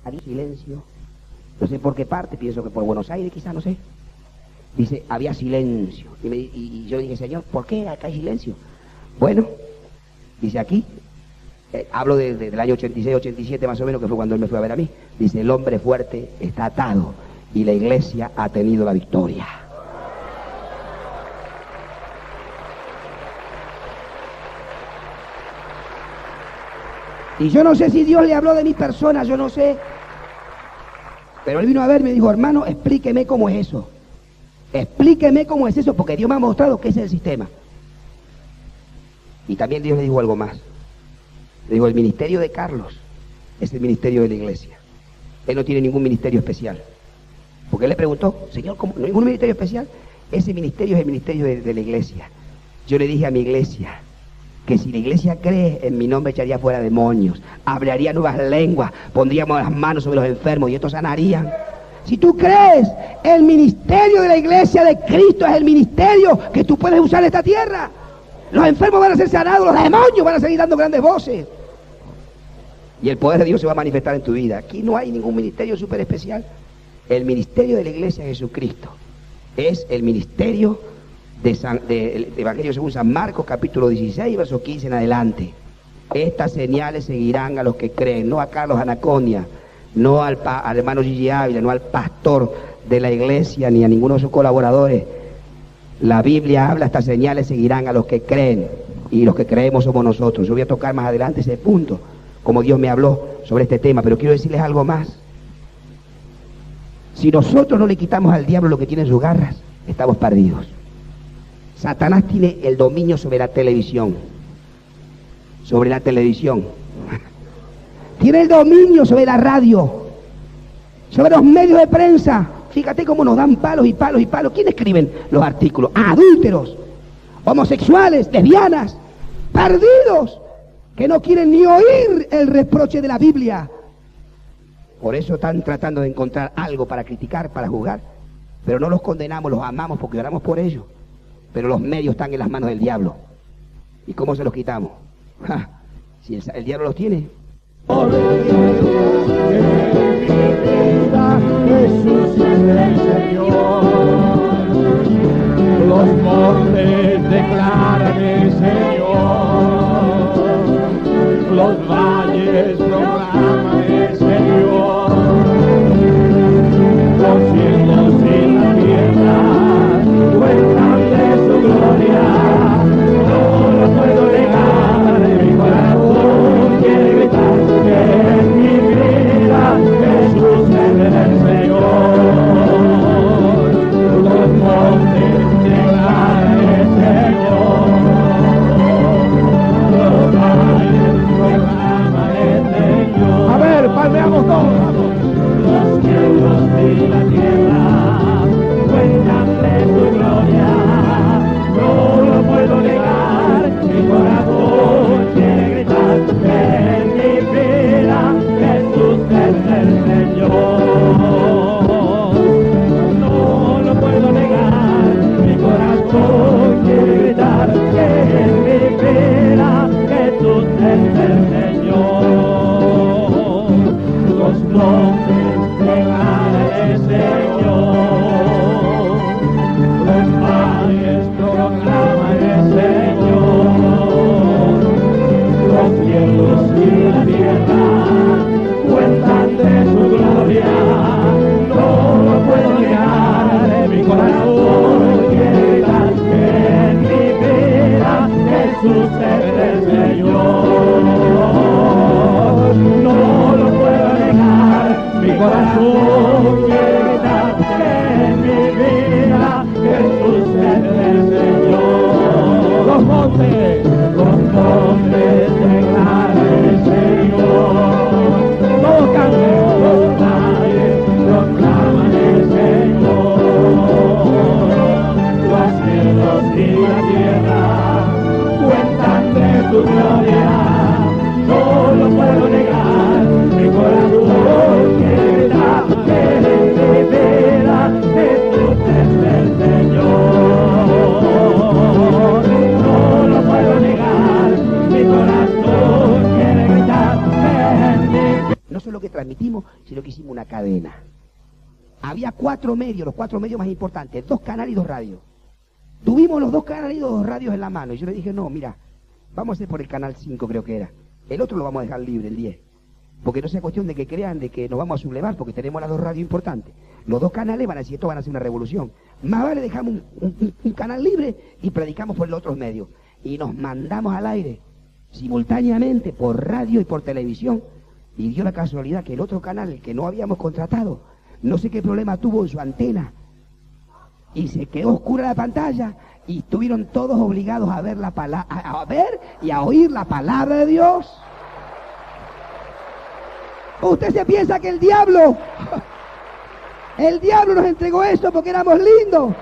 Había silencio. No sé por qué parte, pienso que por Buenos Aires quizás, no sé. Dice, había silencio. Y yo dije, Señor, ¿por qué acá hay silencio? Bueno, dice aquí, hablo del año 86, 87 más o menos, que fue cuando él me fue a ver a mí. Dice, el hombre fuerte está atado y la iglesia ha tenido la victoria. Y yo no sé si Dios le habló de mi persona, yo no sé. Pero él vino a verme y me dijo, hermano, explíqueme cómo es eso. Explíqueme cómo es eso, porque Dios me ha mostrado que ese es el sistema. Y también Dios le dijo algo más. Le dijo, el ministerio de Carlos es el ministerio de la iglesia. Él no tiene ningún ministerio especial. Porque él le preguntó, Señor, ¿cómo? ¿No hay ningún ministerio especial? Ese ministerio es el ministerio de la iglesia. Yo le dije a mi iglesia que si la iglesia cree en mi nombre echaría fuera demonios, hablaría nuevas lenguas, pondríamos las manos sobre los enfermos y estos sanarían. Si tú crees, el ministerio de la iglesia de Cristo es el ministerio que tú puedes usar en esta tierra. Los enfermos van a ser sanados, los demonios van a seguir dando grandes voces. Y el poder de Dios se va a manifestar en tu vida. Aquí no hay ningún ministerio súper especial. El ministerio de la iglesia de Jesucristo es el ministerio del Evangelio según San Marcos, capítulo 16, verso 15 en adelante. Estas señales seguirán a los que creen, no a Carlos Anaconia, no al hermano Gigi Ávila, no al pastor de la iglesia, ni a ninguno de sus colaboradores. La Biblia habla, estas señales seguirán a los que creen, y los que creemos somos nosotros. Yo voy a tocar más adelante ese punto, como Dios me habló sobre este tema, pero quiero decirles algo más. Si nosotros no le quitamos al diablo lo que tiene en sus garras, estamos perdidos. Satanás tiene el dominio sobre la televisión. Sobre la televisión. Tiene el dominio sobre la radio. Sobre los medios de prensa. Fíjate cómo nos dan palos y palos y palos. ¿Quién escriben los artículos? Adúlteros, homosexuales, lesbianas, perdidos, que no quieren ni oír el reproche de la Biblia. Por eso están tratando de encontrar algo para criticar, para juzgar. Pero no los condenamos, los amamos porque oramos por ellos. Pero los medios están en las manos del diablo. ¿Y cómo se los quitamos? ¡Ja! Si el diablo los tiene. Jesús es el Señor. Los montes declaran el Señor. Los valles proclaman el Señor. Los cielos y la tierra cuentan de su gloria. No lo puedo negar, mi corazón quiere gritar que en mi vida Jesús es el Señor. Los montes declaran el Señor. Los valles proclaman el Señor. A ver, palmeamos todos. Los cielos y la tierra cuentan de su gloria. No lo puedo negar, mi corazón quiere gritar que en mi vida Jesús es el Señor. No lo puedo negar, mi corazón quiere gritar que en mi vida Jesús es el Señor. Los montes declaran el Señor. Los valles proclaman el Señor. Los cielos y la tierra cuentan de su gloria. No lo puedo negar, mi corazón quiere gritar que en mi vida Jesús es el Señor. No lo puedo negar, mi corazón quiere gritar que en mi vida Jesús es el Señor. Los montes declaran el Señor. transmitimos, sino que hicimos una cadena. Había 4 medios, los 4 medios más importantes, 2 canales y 2 radios. Tuvimos los 2 canales y 2 radios en la mano. Y yo le dije, no, mira, vamos a hacer por el canal 5, creo que era. El otro lo vamos a dejar libre, el 10. Porque no sea cuestión de que crean de que nos vamos a sublevar, porque tenemos las 2 radios importantes. Los 2 canales van a decir, esto van a hacer una revolución. Más vale dejamos un canal libre y predicamos por los otros medios. Y nos mandamos al aire, simultáneamente, por radio y por televisión. Y dio la casualidad que el otro canal, el que no habíamos contratado, no sé qué problema tuvo en su antena. Y se quedó oscura la pantalla y estuvieron todos obligados a ver la palabra, a ver y a oír la palabra de Dios. Usted se piensa que el diablo nos entregó eso porque éramos lindos.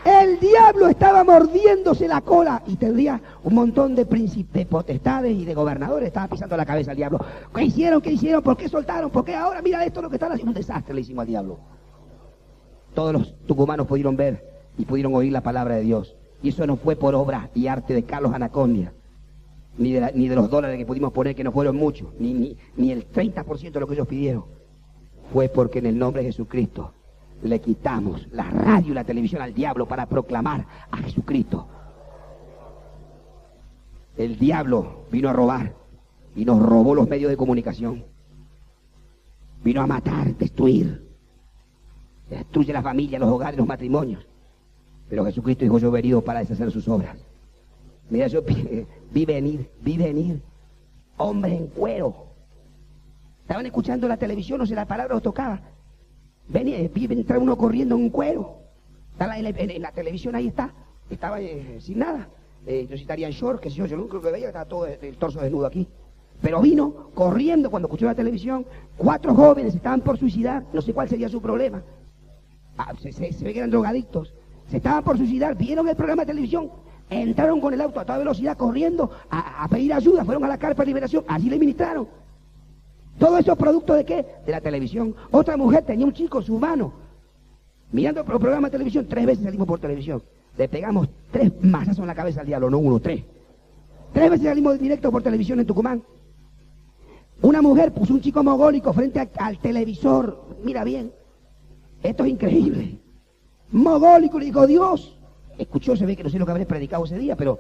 El diablo estaba mordiéndose la cola y tendría un montón de príncipes, de potestades y de gobernadores. Estaba pisando la cabeza al diablo. ¿Qué hicieron? ¿Qué hicieron? ¿Por qué soltaron? ¿Por qué ahora? Mira esto lo que están haciendo. Un desastre le hicimos al diablo. Todos los tucumanos pudieron ver y pudieron oír la palabra de Dios. Y eso no fue por obra y arte de Carlos Anacondia, ni de los dólares que pudimos poner, que no fueron muchos, ni el 30% de lo que ellos pidieron. Fue porque en el nombre de Jesucristo le quitamos la radio y la televisión al diablo para proclamar a Jesucristo. El diablo vino a robar y nos robó los medios de comunicación. Vino a matar, destruir. Destruye la familia, los hogares, los matrimonios. Pero Jesucristo dijo, yo he venido para deshacer sus obras. Mira, yo vi venir hombres en cuero. Estaban escuchando la televisión, no sé, la palabra los tocaba. Venía, entraba uno corriendo en un cuero. Estaba en la televisión, ahí está. Estaba sin nada. Yo estaría en short, que sé yo lo único que veía estaba todo el torso desnudo aquí. Pero vino corriendo cuando escuchó la televisión. 4 jóvenes estaban por suicidar. No sé cuál sería su problema. Se ve que eran drogadictos. Se estaban por suicidar, vieron el programa de televisión, entraron con el auto a toda velocidad corriendo a pedir ayuda, fueron a la carpa de liberación, allí le ministraron. Todo eso es producto de ¿qué? De la televisión. Otra mujer tenía un chico en su mano, mirando el programa de televisión. 3 veces salimos por televisión. Le pegamos 3 mazazos en la cabeza al diablo, no 1, 3. 3 veces salimos directo por televisión en Tucumán. Una mujer puso un chico mogólico frente al televisor. Mira bien, esto es increíble. Mogólico, le dijo, Dios. Escuchó, se ve que no sé lo que habré predicado ese día, pero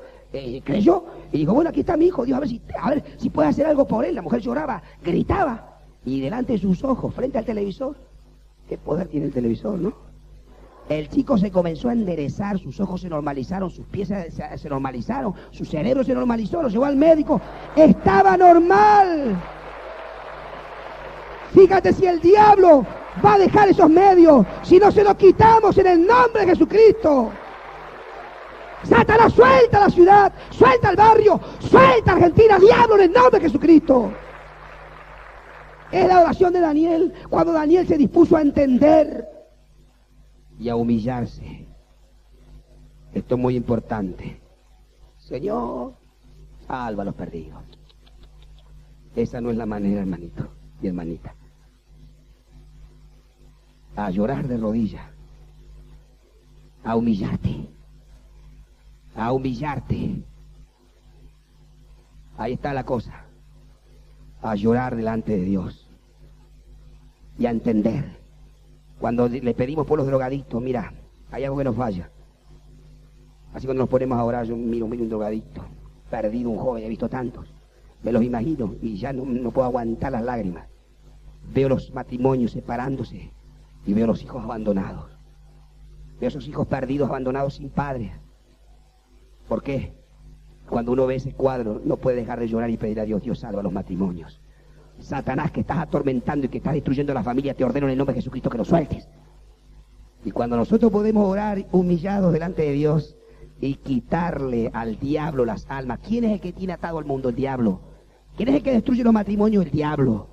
creyó. Y dijo, bueno, aquí está mi hijo, Dios, a ver si puede hacer algo por él. La mujer lloraba, gritaba. Y delante de sus ojos, frente al televisor, qué poder tiene el televisor, ¿no? El chico se comenzó a enderezar, sus ojos se normalizaron, sus pies se normalizaron, su cerebro se normalizó, lo llevó al médico. Estaba normal. Fíjate si el diablo va a dejar esos medios, si no se los quitamos en el nombre de Jesucristo. Satanás, suelta la ciudad, suelta el barrio, suelta Argentina, diablo, en el nombre de Jesucristo. Es la oración de Daniel, cuando Daniel se dispuso a entender y a humillarse. Esto es muy importante. Señor, salva a los perdidos. Esa no es la manera, hermanito y hermanita. A llorar de rodillas, a humillarte, a humillarte. Ahí está la cosa. A llorar delante de Dios y a entender. Cuando le pedimos por los drogadictos, mira, hay algo que nos falla. Así cuando nos ponemos a orar, yo miro un drogadicto, perdido, un joven, he visto tantos. Me los imagino y ya no puedo aguantar las lágrimas. Veo los matrimonios separándose y veo los hijos abandonados. Veo esos hijos perdidos, abandonados sin padres. ¿Por qué? Cuando uno ve ese cuadro, no puede dejar de llorar y pedir a Dios, Dios salva los matrimonios. Satanás, que estás atormentando y que estás destruyendo la familia, te ordeno en el nombre de Jesucristo que lo sueltes. Y cuando nosotros podemos orar humillados delante de Dios y quitarle al diablo las almas. ¿Quién es el que tiene atado al mundo? El diablo. ¿Quién es el que destruye los matrimonios? El diablo.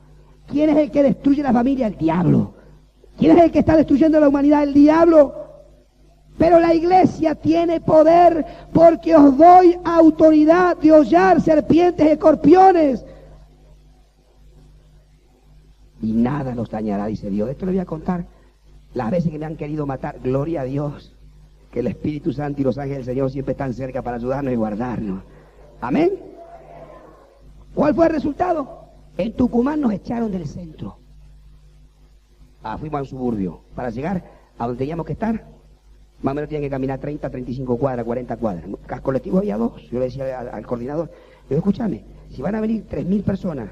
¿Quién es el que destruye la familia? El diablo. ¿Quién es el que está destruyendo la humanidad? El diablo. Pero la iglesia tiene poder porque os doy autoridad de hollar serpientes y escorpiones. Y nada los dañará, dice Dios. Esto le voy a contar las veces que me han querido matar. Gloria a Dios, que el Espíritu Santo y los ángeles del Señor siempre están cerca para ayudarnos y guardarnos. Amén. ¿Cuál fue el resultado? En Tucumán nos echaron del centro. Fuimos al suburbio. Para llegar a donde teníamos que estar, más o menos tenían que caminar 30, 35 cuadras, 40 cuadras. Colectivo había 2. Yo le decía al coordinador, le digo, escúchame, si van a venir 3.000 personas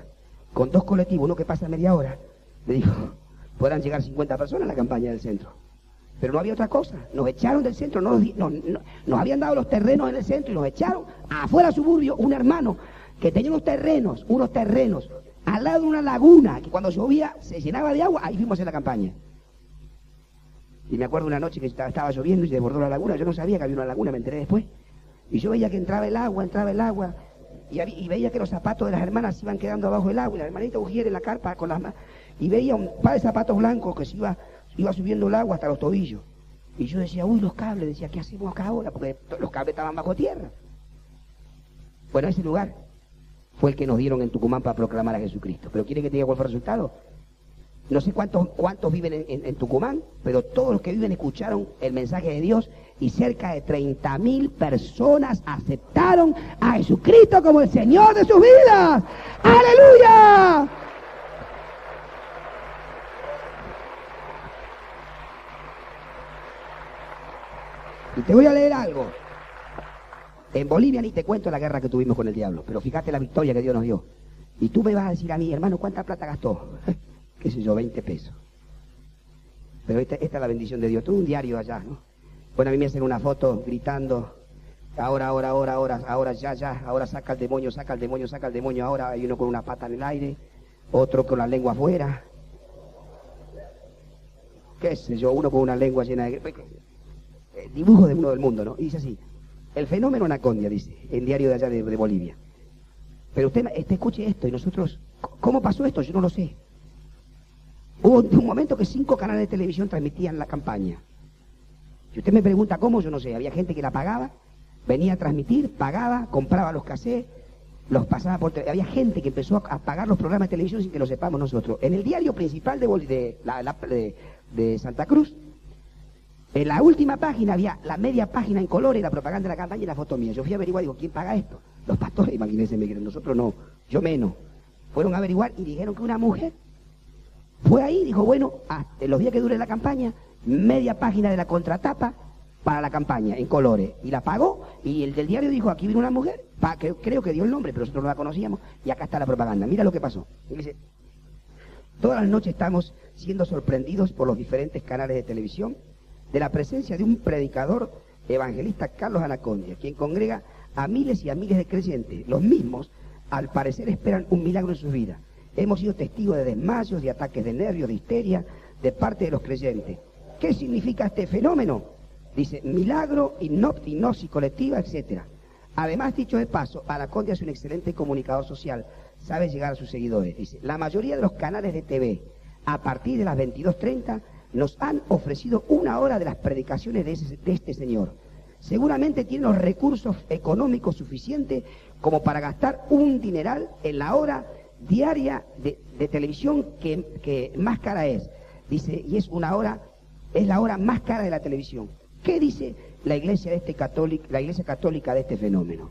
con 2 colectivos, uno que pasa media hora, le digo, podrán llegar 50 personas a la campaña del centro. Pero no había otra cosa. Nos echaron del centro, nos habían dado los terrenos en el centro y nos echaron afuera del suburbio. Un hermano que tenía unos terrenos, al lado de una laguna, que cuando llovía se llenaba de agua, ahí fuimos en la campaña. Y me acuerdo una noche que estaba lloviendo y se desbordó la laguna, yo no sabía que había una laguna, me enteré después. Y yo veía que entraba el agua, y veía que los zapatos de las hermanas se iban quedando abajo del agua, y la hermanita Ujier en la carpa con las manos, y veía un par de zapatos blancos que se iba subiendo el agua hasta los tobillos. Y yo decía, uy, los cables, decía, ¿qué hacemos acá ahora? Porque los cables estaban bajo tierra. Bueno, ese lugar fue el que nos dieron en Tucumán para proclamar a Jesucristo. Pero ¿quieren que te diga cuál fue el resultado? No sé cuántos viven en Tucumán, pero todos los que viven escucharon el mensaje de Dios y cerca de 30.000 personas aceptaron a Jesucristo como el Señor de sus vidas. ¡Aleluya! Y te voy a leer algo. En Bolivia ni te cuento la guerra que tuvimos con el diablo, pero fíjate la victoria que Dios nos dio. Y tú me vas a decir a mí, hermano, ¿cuánta plata gastó? Qué sé yo, 20 pesos. Pero esta es la bendición de Dios. Tuve un diario allá, ¿no? Bueno, a mí me hacen una foto gritando, ahora, ya, ahora saca el demonio, ahora hay uno con una pata en el aire, otro con la lengua afuera. Qué sé yo, uno con una lengua llena de... dibujo de uno del mundo, ¿no? Y dice así, el fenómeno Anacondia, dice, el diario de allá de Bolivia. Pero usted escuche esto, y nosotros, ¿cómo pasó esto? Yo no lo sé. Hubo un momento que 5 canales de televisión transmitían la campaña. Si usted me pregunta cómo, yo no sé. Había gente que la pagaba, venía a transmitir, pagaba, compraba los cassettes, los pasaba por... Había gente que empezó a pagar los programas de televisión sin que lo sepamos nosotros. En el diario principal de Santa Cruz, en la última página había la media página en colores, la propaganda de la campaña y la foto mía. Yo fui a averiguar, digo, ¿quién paga esto? Los pastores, imagínense, me dijeron, nosotros no, yo menos. Fueron a averiguar y dijeron que una mujer fue ahí, dijo, bueno, hasta los días que dure la campaña, media página de la contratapa para la campaña, en colores. Y la pagó, y el del diario dijo, aquí vino una mujer, creo que dio el nombre, pero nosotros no la conocíamos, y acá está la propaganda. Mira lo que pasó. Y dice, todas las noches estamos siendo sorprendidos por los diferentes canales de televisión de la presencia de un predicador evangelista, Carlos Anacondia, quien congrega a miles y a miles de creyentes. Los mismos, al parecer, esperan un milagro en sus vidas. Hemos sido testigos de desmayos, de ataques de nervios, de histeria, de parte de los creyentes. ¿Qué significa este fenómeno? Dice, milagro, hipnosis colectiva, etc. Además, dicho de paso, Anacondia es un excelente comunicador social, sabe llegar a sus seguidores. Dice, la mayoría de los canales de TV, a partir de las 22:30, nos han ofrecido 1 hora de las predicaciones de este señor. Seguramente tiene los recursos económicos suficientes como para gastar un dineral en la hora diaria de televisión que más cara es. Dice, y es la hora más cara de la televisión. ¿Qué dice la iglesia católica de este fenómeno?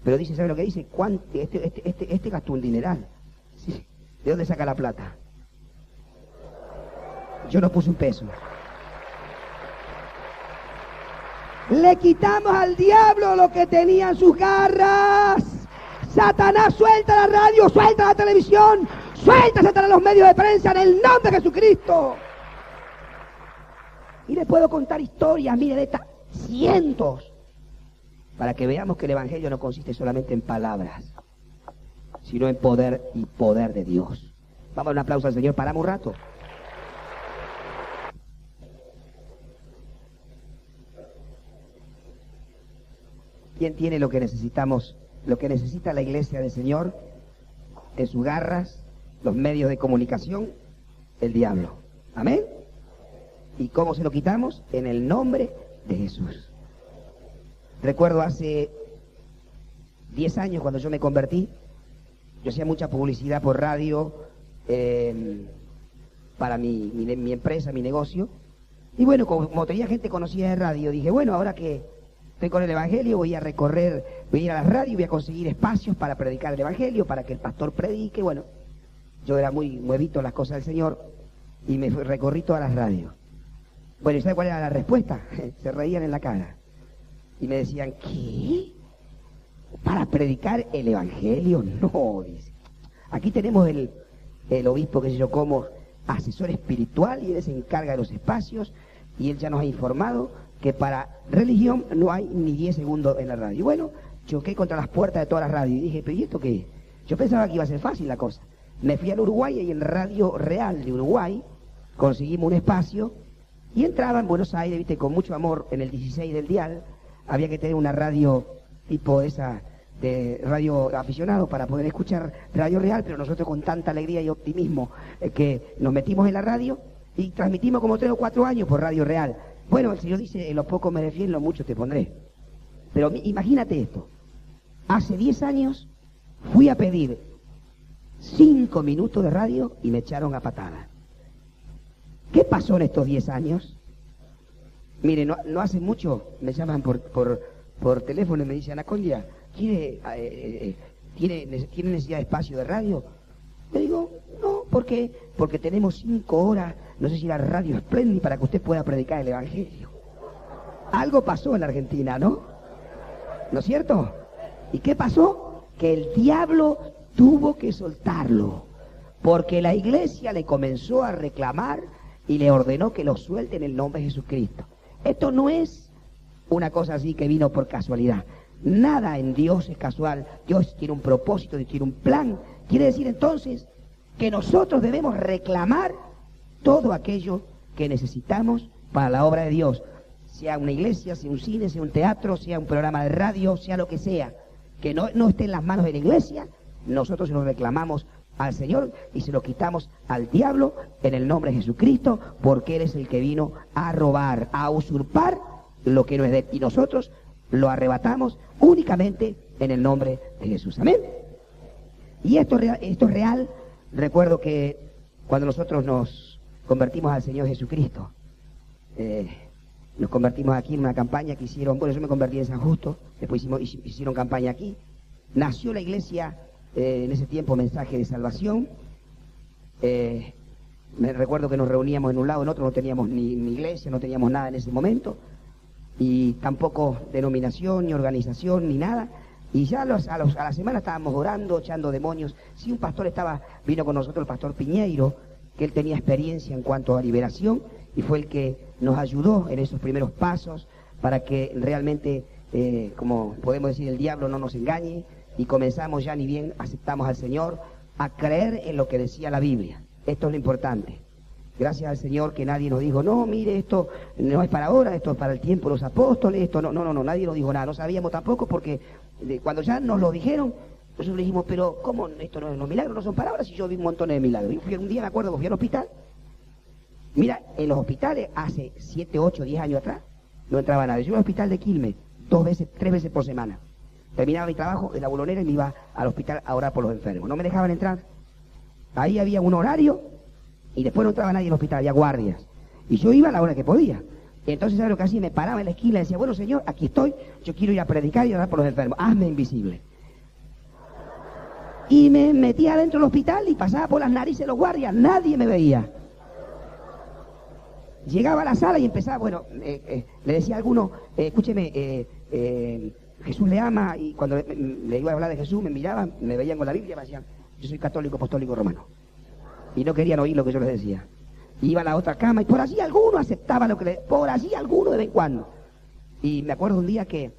Pero dice, ¿sabe lo que dice? Este gastó un dineral. ¿Sí? ¿De dónde saca la plata? Yo no puse un peso. Le quitamos al diablo lo que tenía en sus garras. Satanás, suelta la radio, suelta la televisión, suelta Satanás los medios de prensa en el nombre de Jesucristo. Y le puedo contar historias, mire, de estas cientos, para que veamos que el Evangelio no consiste solamente en palabras, sino en poder y poder de Dios. Vamos a dar un aplauso al Señor, paramos un rato. ¿Quién tiene lo que necesitamos? Lo que necesita la iglesia del Señor, en sus garras, los medios de comunicación, el diablo. ¿Amén? ¿Y cómo se lo quitamos? En el nombre de Jesús. Recuerdo hace 10 años cuando yo me convertí, yo hacía mucha publicidad por radio para mi empresa, mi negocio. Y bueno, como tenía gente conocida de radio, dije, bueno, ahora que estoy con el Evangelio, voy a recorrer, voy a ir a la radio, voy a conseguir espacios para predicar el Evangelio, para que el pastor predique. Bueno, yo era muy nuevito en las cosas del Señor y me recorrí todas las radios. Bueno, ¿y sabe cuál era la respuesta? Se reían en la cara y me decían, ¿qué? ¿Para predicar el Evangelio? No, dice. Aquí tenemos el obispo, que sé yo, como asesor espiritual, y él se encarga de los espacios, y él ya nos ha informado que para religión no hay ni 10 segundos en la radio. Bueno, choqué contra las puertas de todas las radios y dije, ¿pero y esto qué es? Yo pensaba que iba a ser fácil la cosa. Me fui al Uruguay y en Radio Real de Uruguay conseguimos un espacio y entraba en Buenos Aires, viste, con mucho amor, en el 16 del dial. Había que tener una radio tipo esa de radio aficionado para poder escuchar Radio Real, pero nosotros con tanta alegría y optimismo que nos metimos en la radio y transmitimos como 3 o 4 años por Radio Real. Bueno, el Señor dice, en lo poco me defiendo, en lo mucho te pondré. Pero imagínate esto, hace 10 años fui a pedir 5 minutos de radio y me echaron a patada. ¿Qué pasó en estos 10 años? Mire, no hace mucho me llaman por teléfono y me dicen, Anacondia, ¿tiene necesidad de espacio de radio? Le digo, no, ¿por qué? Porque tenemos 5 horas, no sé si la radio espléndida para que usted pueda predicar el Evangelio. Algo pasó en la Argentina, ¿no? ¿No es cierto? ¿Y qué pasó? Que el diablo tuvo que soltarlo, porque la iglesia le comenzó a reclamar y le ordenó que lo suelte en el nombre de Jesucristo. Esto no es una cosa así que vino por casualidad. Nada en Dios es casual. Dios tiene un propósito, Dios tiene un plan. Quiere decir entonces que nosotros debemos reclamar todo aquello que necesitamos para la obra de Dios. Sea una iglesia, sea un cine, sea un teatro, sea un programa de radio, sea lo que sea. Que no esté en las manos de la iglesia, nosotros se lo reclamamos al Señor y se lo quitamos al diablo en el nombre de Jesucristo, porque Él es el que vino a robar, a usurpar lo que no es de Él, y nosotros lo arrebatamos únicamente en el nombre de Jesús. Amén. Y esto es real. Recuerdo que cuando nosotros nos convertimos al Señor Jesucristo, nos convertimos aquí en una campaña que hicieron, bueno, yo me convertí en San Justo, después hicieron campaña aquí, nació la iglesia, en ese tiempo Mensaje de Salvación. Me recuerdo que nos reuníamos en un lado, en otro no teníamos ni iglesia, no teníamos nada en ese momento, y tampoco denominación, ni organización, ni nada. Y ya a la semana estábamos orando, echando demonios. Sí, un pastor vino con nosotros, el pastor Piñeiro, que él tenía experiencia en cuanto a liberación, y fue el que nos ayudó en esos primeros pasos para que realmente, como podemos decir, el diablo no nos engañe, y comenzamos ya, ni bien aceptamos al Señor, a creer en lo que decía la Biblia. Esto es lo importante. Gracias al Señor que nadie nos dijo, no, mire, esto no es para ahora, esto es para el tiempo de los apóstoles, esto no, nadie nos dijo nada, no sabíamos tampoco, porque cuando ya nos lo dijeron, nosotros le dijimos, pero ¿cómo esto no es los milagros? No son palabras, y yo vi un montón de milagros. Yo un día me acuerdo que fui al hospital. Mira, en los hospitales, hace 7, 8, 10 años atrás, no entraba nadie. Yo iba al hospital de Quilmes 3 veces por semana. Terminaba mi trabajo en la bolonera y me iba al hospital a orar por los enfermos. No me dejaban entrar. Ahí había un horario y después no entraba nadie en el hospital, había guardias. Y yo iba a la hora que podía. Y entonces, ¿sabes lo que hacía? Me paraba en la esquina y decía, bueno, Señor, aquí estoy, yo quiero ir a predicar y orar por los enfermos. Hazme invisible. Y me metía adentro del hospital y pasaba por las narices de los guardias, nadie me veía. Llegaba a la sala y empezaba, bueno, le decía a alguno, escúcheme, Jesús le ama, y cuando le iba a hablar de Jesús me miraban, me veían con la Biblia y me decían, yo soy católico, apostólico, romano. Y no querían oír lo que yo les decía. Iba a la otra cama y por allí alguno aceptaba por allí alguno de vez en cuando. Y me acuerdo un día que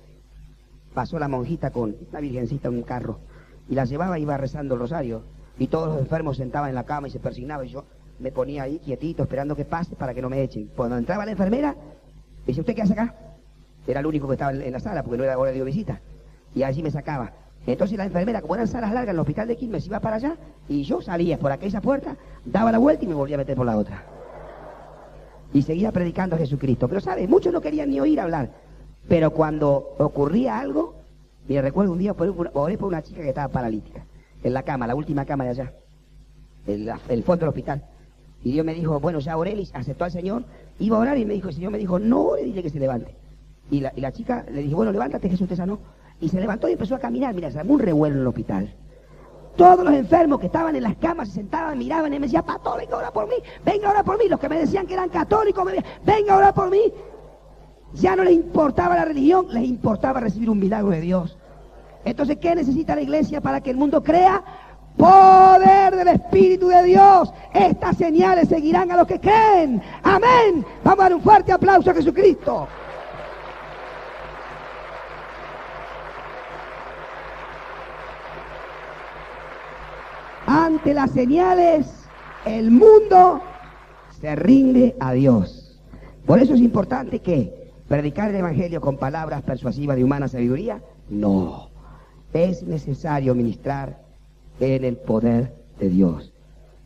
pasó la monjita con una virgencita en un carro y la llevaba y iba rezando el rosario, y todos los enfermos sentaban en la cama y se persignaban, y yo me ponía ahí quietito esperando que pase para que no me echen. Cuando entraba la enfermera, me dice, ¿usted qué hace acá? Era el único que estaba en la sala porque no era hora de visita, y allí me sacaba. Entonces la enfermera, como eran salas largas en el hospital de Quilmes, iba para allá y yo salía por aquella puerta, daba la vuelta y me volvía a meter por la otra. Y seguía predicando a Jesucristo. Pero ¿sabes? Muchos no querían ni oír hablar. Pero cuando ocurría algo, me recuerdo un día, oré por una chica que estaba paralítica, en la cama, la última cama de allá, el fondo del hospital. Y Dios me dijo, bueno, ya oré, aceptó al Señor, iba a orar y me dijo, el Señor me dijo, no ore, dile que se levante. Y la chica le dije, bueno, levántate, Jesús te sanó. Y se levantó y empezó a caminar. Mira, se armó un revuelo en el hospital. Todos los enfermos que estaban en las camas se sentaban, miraban y me decían, pastor, venga a orar por mí, venga a orar por mí. Los que me decían que eran católicos, me decían, venga a orar por mí. Ya no les importaba la religión, les importaba recibir un milagro de Dios. Entonces, ¿qué necesita la iglesia para que el mundo crea? Poder del Espíritu de Dios. Estas señales seguirán a los que creen. Amén. Vamos a dar un fuerte aplauso a Jesucristo. Ante las señales, el mundo se rinde a Dios. Por eso es importante que predicar el Evangelio con palabras persuasivas de humana sabiduría, no. Es necesario ministrar en el poder de Dios.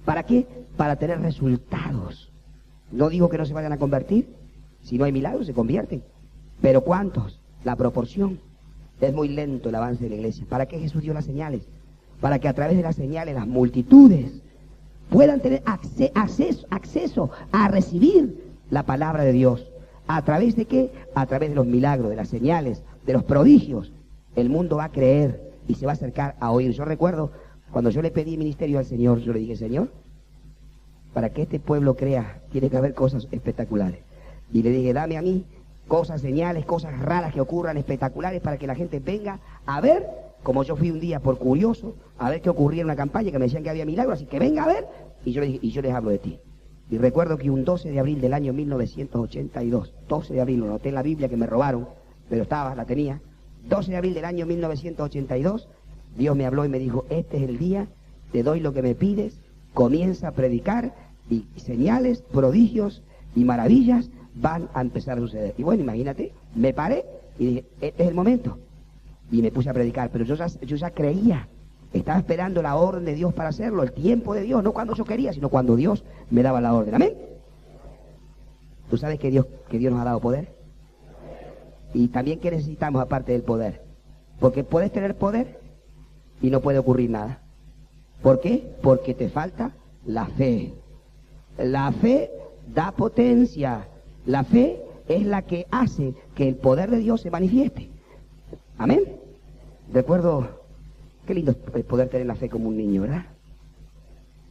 ¿Para qué? Para tener resultados. No digo que no se vayan a convertir. Si no hay milagros, se convierten. Pero ¿cuántos? La proporción. Es muy lento el avance de la iglesia. ¿Para qué Jesús dio las señales? Para que a través de las señales las multitudes puedan tener acceso a recibir la palabra de Dios. ¿A través de qué? A través de los milagros, de las señales, de los prodigios. El mundo va a creer y se va a acercar a oír. Yo recuerdo, cuando yo le pedí ministerio al Señor, yo le dije, Señor, para que este pueblo crea, tiene que haber cosas espectaculares. Y le dije, dame a mí cosas, señales, cosas raras que ocurran, espectaculares, para que la gente venga a ver, como yo fui un día por curioso, a ver qué ocurría en una campaña, que me decían que había milagros, así que venga a ver, y yo le dije, y yo les hablo de ti. Y recuerdo que un 12 de abril del año 1982, 12 de abril, lo noté en la Biblia que me robaron, pero la tenía, 12 de abril del año 1982, Dios me habló y me dijo, este es el día, te doy lo que me pides, comienza a predicar, y señales, prodigios y maravillas van a empezar a suceder. Y bueno, imagínate, me paré y dije, este es el momento. Y me puse a predicar, pero yo ya creía, estaba esperando la orden de Dios para hacerlo, el tiempo de Dios, no cuando yo quería, sino cuando Dios me daba la orden. ¿Amén? ¿Tú sabes que Dios nos ha dado poder? Y también, ¿qué necesitamos aparte del poder? Porque puedes tener poder y no puede ocurrir nada. ¿Por qué? Porque te falta la fe. La fe da potencia. La fe es la que hace que el poder de Dios se manifieste. Amén. Recuerdo, qué lindo es poder tener la fe como un niño, ¿verdad?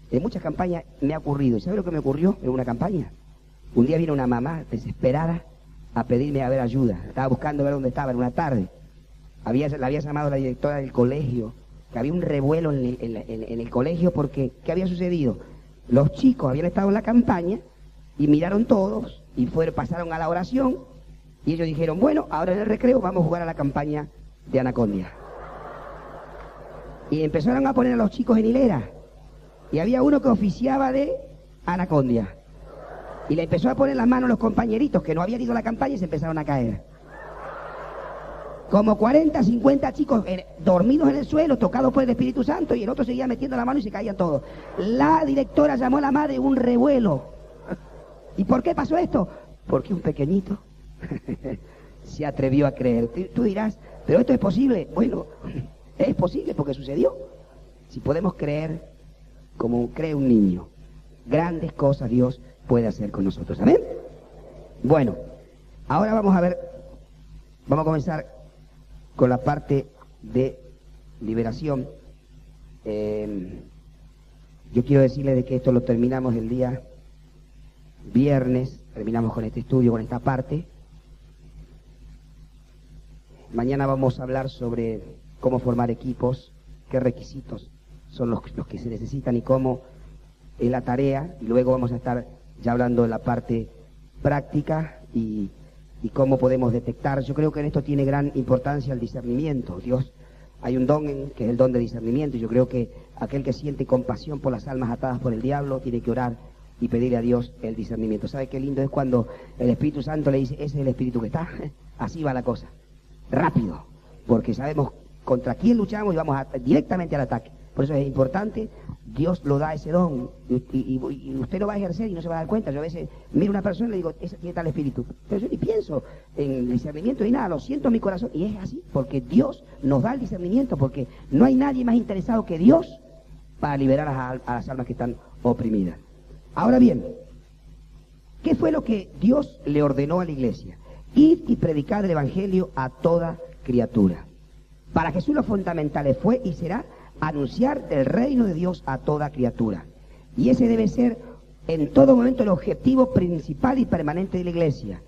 En muchas campañas me ha ocurrido. ¿Y sabe lo que me ocurrió en una campaña? Un día vino una mamá desesperada a pedirme a ver ayuda. Estaba buscando ver dónde estaba en una tarde. La había llamado la directora del colegio, que había un revuelo en el colegio porque, ¿qué había sucedido? Los chicos habían estado en la campaña y miraron todos y pasaron a la oración y ellos dijeron, bueno, ahora en el recreo vamos a jugar a la campaña de Anacondia. Y empezaron a poner a los chicos en hilera y había uno que oficiaba de Anacondia y le empezó a poner las manos a los compañeritos que no habían ido a la campaña y se empezaron a caer. Como 40, 50 chicos dormidos en el suelo, tocados por el Espíritu Santo, y el otro seguía metiendo la mano y se caían todos. La directora llamó a la madre un revuelo. ¿Y por qué pasó esto? Porque un pequeñito se atrevió a creer. Tú dirás, ¿pero esto es posible? Bueno, es posible porque sucedió. Si podemos creer como cree un niño, grandes cosas Dios puede hacer con nosotros. ¿Amén? Bueno, ahora vamos a comenzar con la parte de liberación. Yo quiero decirles de que esto lo terminamos el día viernes, terminamos con este estudio, con esta parte. Mañana vamos a hablar sobre cómo formar equipos, qué requisitos son los que se necesitan y cómo es la tarea, y luego vamos a estar ya hablando de la parte práctica y cómo podemos detectar. Yo creo que en esto tiene gran importancia el discernimiento. Dios, hay un don que es el don de discernimiento, y yo creo que aquel que siente compasión por las almas atadas por el diablo tiene que orar y pedirle a Dios el discernimiento. ¿Sabe qué lindo es cuando el Espíritu Santo le dice, ese es el Espíritu que está? Así va la cosa, rápido, porque sabemos contra quién luchamos y vamos directamente al ataque. Por eso es importante, Dios lo da ese don, y usted lo va a ejercer y no se va a dar cuenta. Yo a veces miro a una persona y le digo, ese tiene tal espíritu, pero yo ni pienso en el discernimiento ni nada, lo siento en mi corazón, y es así, porque Dios nos da el discernimiento, porque no hay nadie más interesado que Dios para liberar a las almas que están oprimidas. Ahora bien, ¿qué fue lo que Dios le ordenó a la iglesia? Id y predicad el Evangelio a toda criatura. Para Jesús lo fundamental fue y será anunciar el reino de Dios a toda criatura. Y ese debe ser en todo momento el objetivo principal y permanente de la iglesia.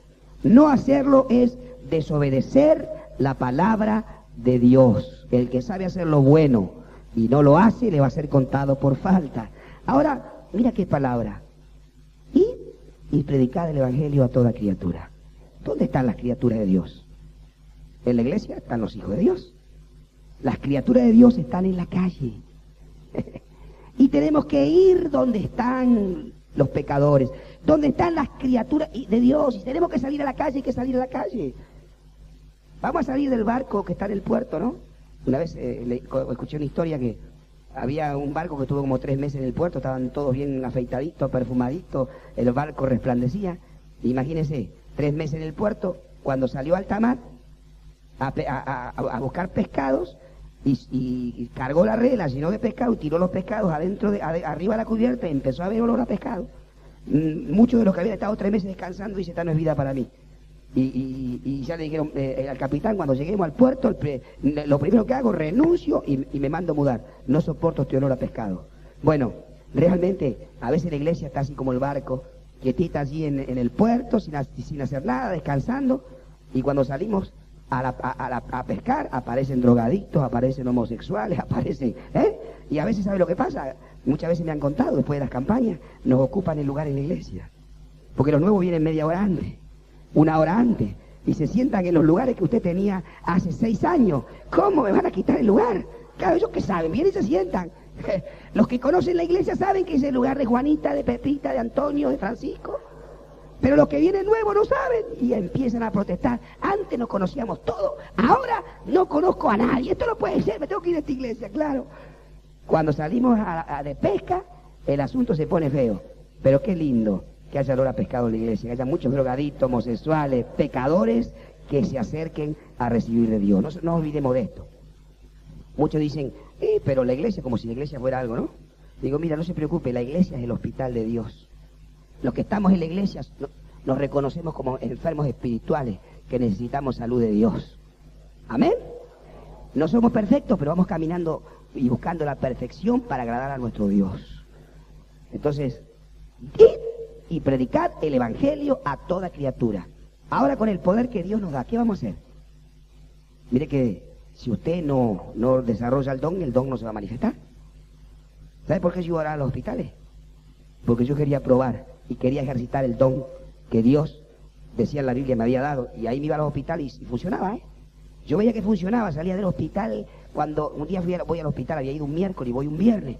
No hacerlo es desobedecer la palabra de Dios. El que sabe hacer lo bueno y no lo hace, le va a ser contado por falta. Ahora, mira qué palabra. Id y predicad el Evangelio a toda criatura. ¿Dónde están las criaturas de Dios? En la iglesia están los hijos de Dios. Las criaturas de Dios están en la calle. Y tenemos que ir donde están los pecadores, donde están las criaturas de Dios. Y tenemos que salir a la calle, hay que salir a la calle. Vamos a salir del barco que está en el puerto, ¿no? Una vez escuché una historia que había un barco que estuvo como 3 meses en el puerto, estaban todos bien afeitaditos, perfumaditos, el barco resplandecía. Imagínense, 3 meses en el puerto, cuando salió a alta mar a buscar pescados y cargó la red, la llenó de pescado y tiró los pescados arriba de la cubierta y empezó a ver olor a pescado. Muchos de los que habían estado 3 meses descansando dicen, esta no es vida para mí. Y ya le dijeron al capitán, cuando lleguemos al puerto, lo primero que hago, renuncio y me mando a mudar. No soporto este olor a pescado. Bueno, realmente, a veces la iglesia está así como el barco, quietita allí en el puerto, sin hacer nada, descansando, y cuando salimos a pescar, aparecen drogadictos, aparecen homosexuales, aparecen, y a veces, ¿sabe lo que pasa? Muchas veces me han contado, después de las campañas, nos ocupan el lugar en la iglesia, porque los nuevos vienen media hora antes, 1 hora antes, y se sientan en los lugares que usted tenía hace 6 años. ¿Cómo me van a quitar el lugar? Claro, ellos que saben, vienen y se sientan. Los que conocen la iglesia saben que es el lugar de Juanita, de Pepita, de Antonio, de Francisco. Pero los que vienen nuevos no saben y empiezan a protestar. Antes nos conocíamos todos, ahora no conozco a nadie. Esto no puede ser, me tengo que ir a esta iglesia, claro. Cuando salimos de pesca, el asunto se pone feo. Pero qué lindo que haya olor a pescado en la iglesia, que haya muchos drogadictos, homosexuales, pecadores que se acerquen a recibir de Dios. No olvidemos de esto. Muchos dicen, pero la iglesia, como si la iglesia fuera algo, ¿no? Digo, mira, no se preocupe, la iglesia es el hospital de Dios. Los que estamos en la iglesia nos reconocemos como enfermos espirituales que necesitamos salud de Dios. ¿Amén? No somos perfectos, pero vamos caminando y buscando la perfección para agradar a nuestro Dios. Entonces, id y predicad el Evangelio a toda criatura. Ahora, con el poder que Dios nos da, ¿qué vamos a hacer? Mire que si usted no desarrolla el don no se va a manifestar. ¿Sabe por qué yo iba a los hospitales? Porque yo quería probar y quería ejercitar el don que Dios, decía en la Biblia, me había dado. Y ahí me iba a los hospitales y funcionaba, Yo veía que funcionaba, salía del hospital. Cuando un día voy al hospital, había ido un miércoles y voy un viernes.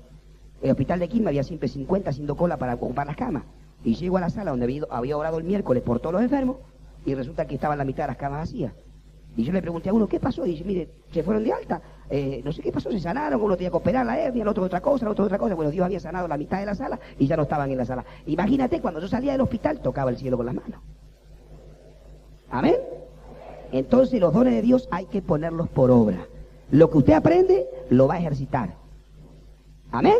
El hospital de Quimba había siempre 50 haciendo cola para ocupar las camas. Y llego a la sala donde había orado el miércoles por todos los enfermos y resulta que estaban la mitad de las camas vacías. Y yo le pregunté a uno, ¿qué pasó? Y dice, mire, se fueron de alta, no sé qué pasó, se sanaron, uno tenía que operar la hernia, el otro otra cosa, el otro otra cosa. Bueno, Dios había sanado la mitad de la sala y ya no estaban en la sala. Imagínate, cuando yo salía del hospital, tocaba el cielo con las manos. ¿Amén? Entonces los dones de Dios hay que ponerlos por obra. Lo que usted aprende, lo va a ejercitar. ¿Amén?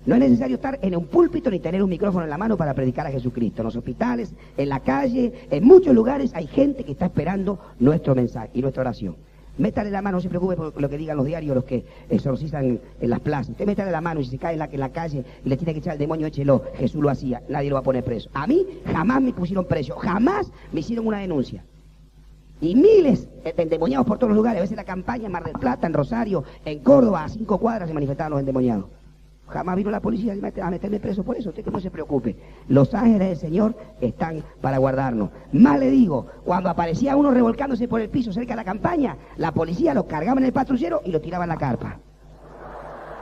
No es necesario estar en un púlpito ni tener un micrófono en la mano para predicar a Jesucristo. En los hospitales, en la calle, en muchos lugares hay gente que está esperando nuestro mensaje y nuestra oración. Métale la mano, no se preocupe por lo que digan los diarios, los que exorcizan en las plazas. Usted métale la mano y si se cae en la calle y le tiene que echar al demonio, échelo. Jesús lo hacía, nadie lo va a poner preso. A mí jamás me pusieron preso, jamás me hicieron una denuncia. Y miles de endemoniados por todos los lugares. A veces en la campaña en Mar del Plata, en Rosario, en Córdoba, a 5 cuadras se manifestaban los endemoniados. Jamás vino la policía a meterme preso por eso. Usted que no se preocupe. Los ángeles del Señor están para guardarnos. Más le digo, cuando aparecía uno revolcándose por el piso cerca de la campaña, la policía lo cargaba en el patrullero y lo tiraba en la carpa.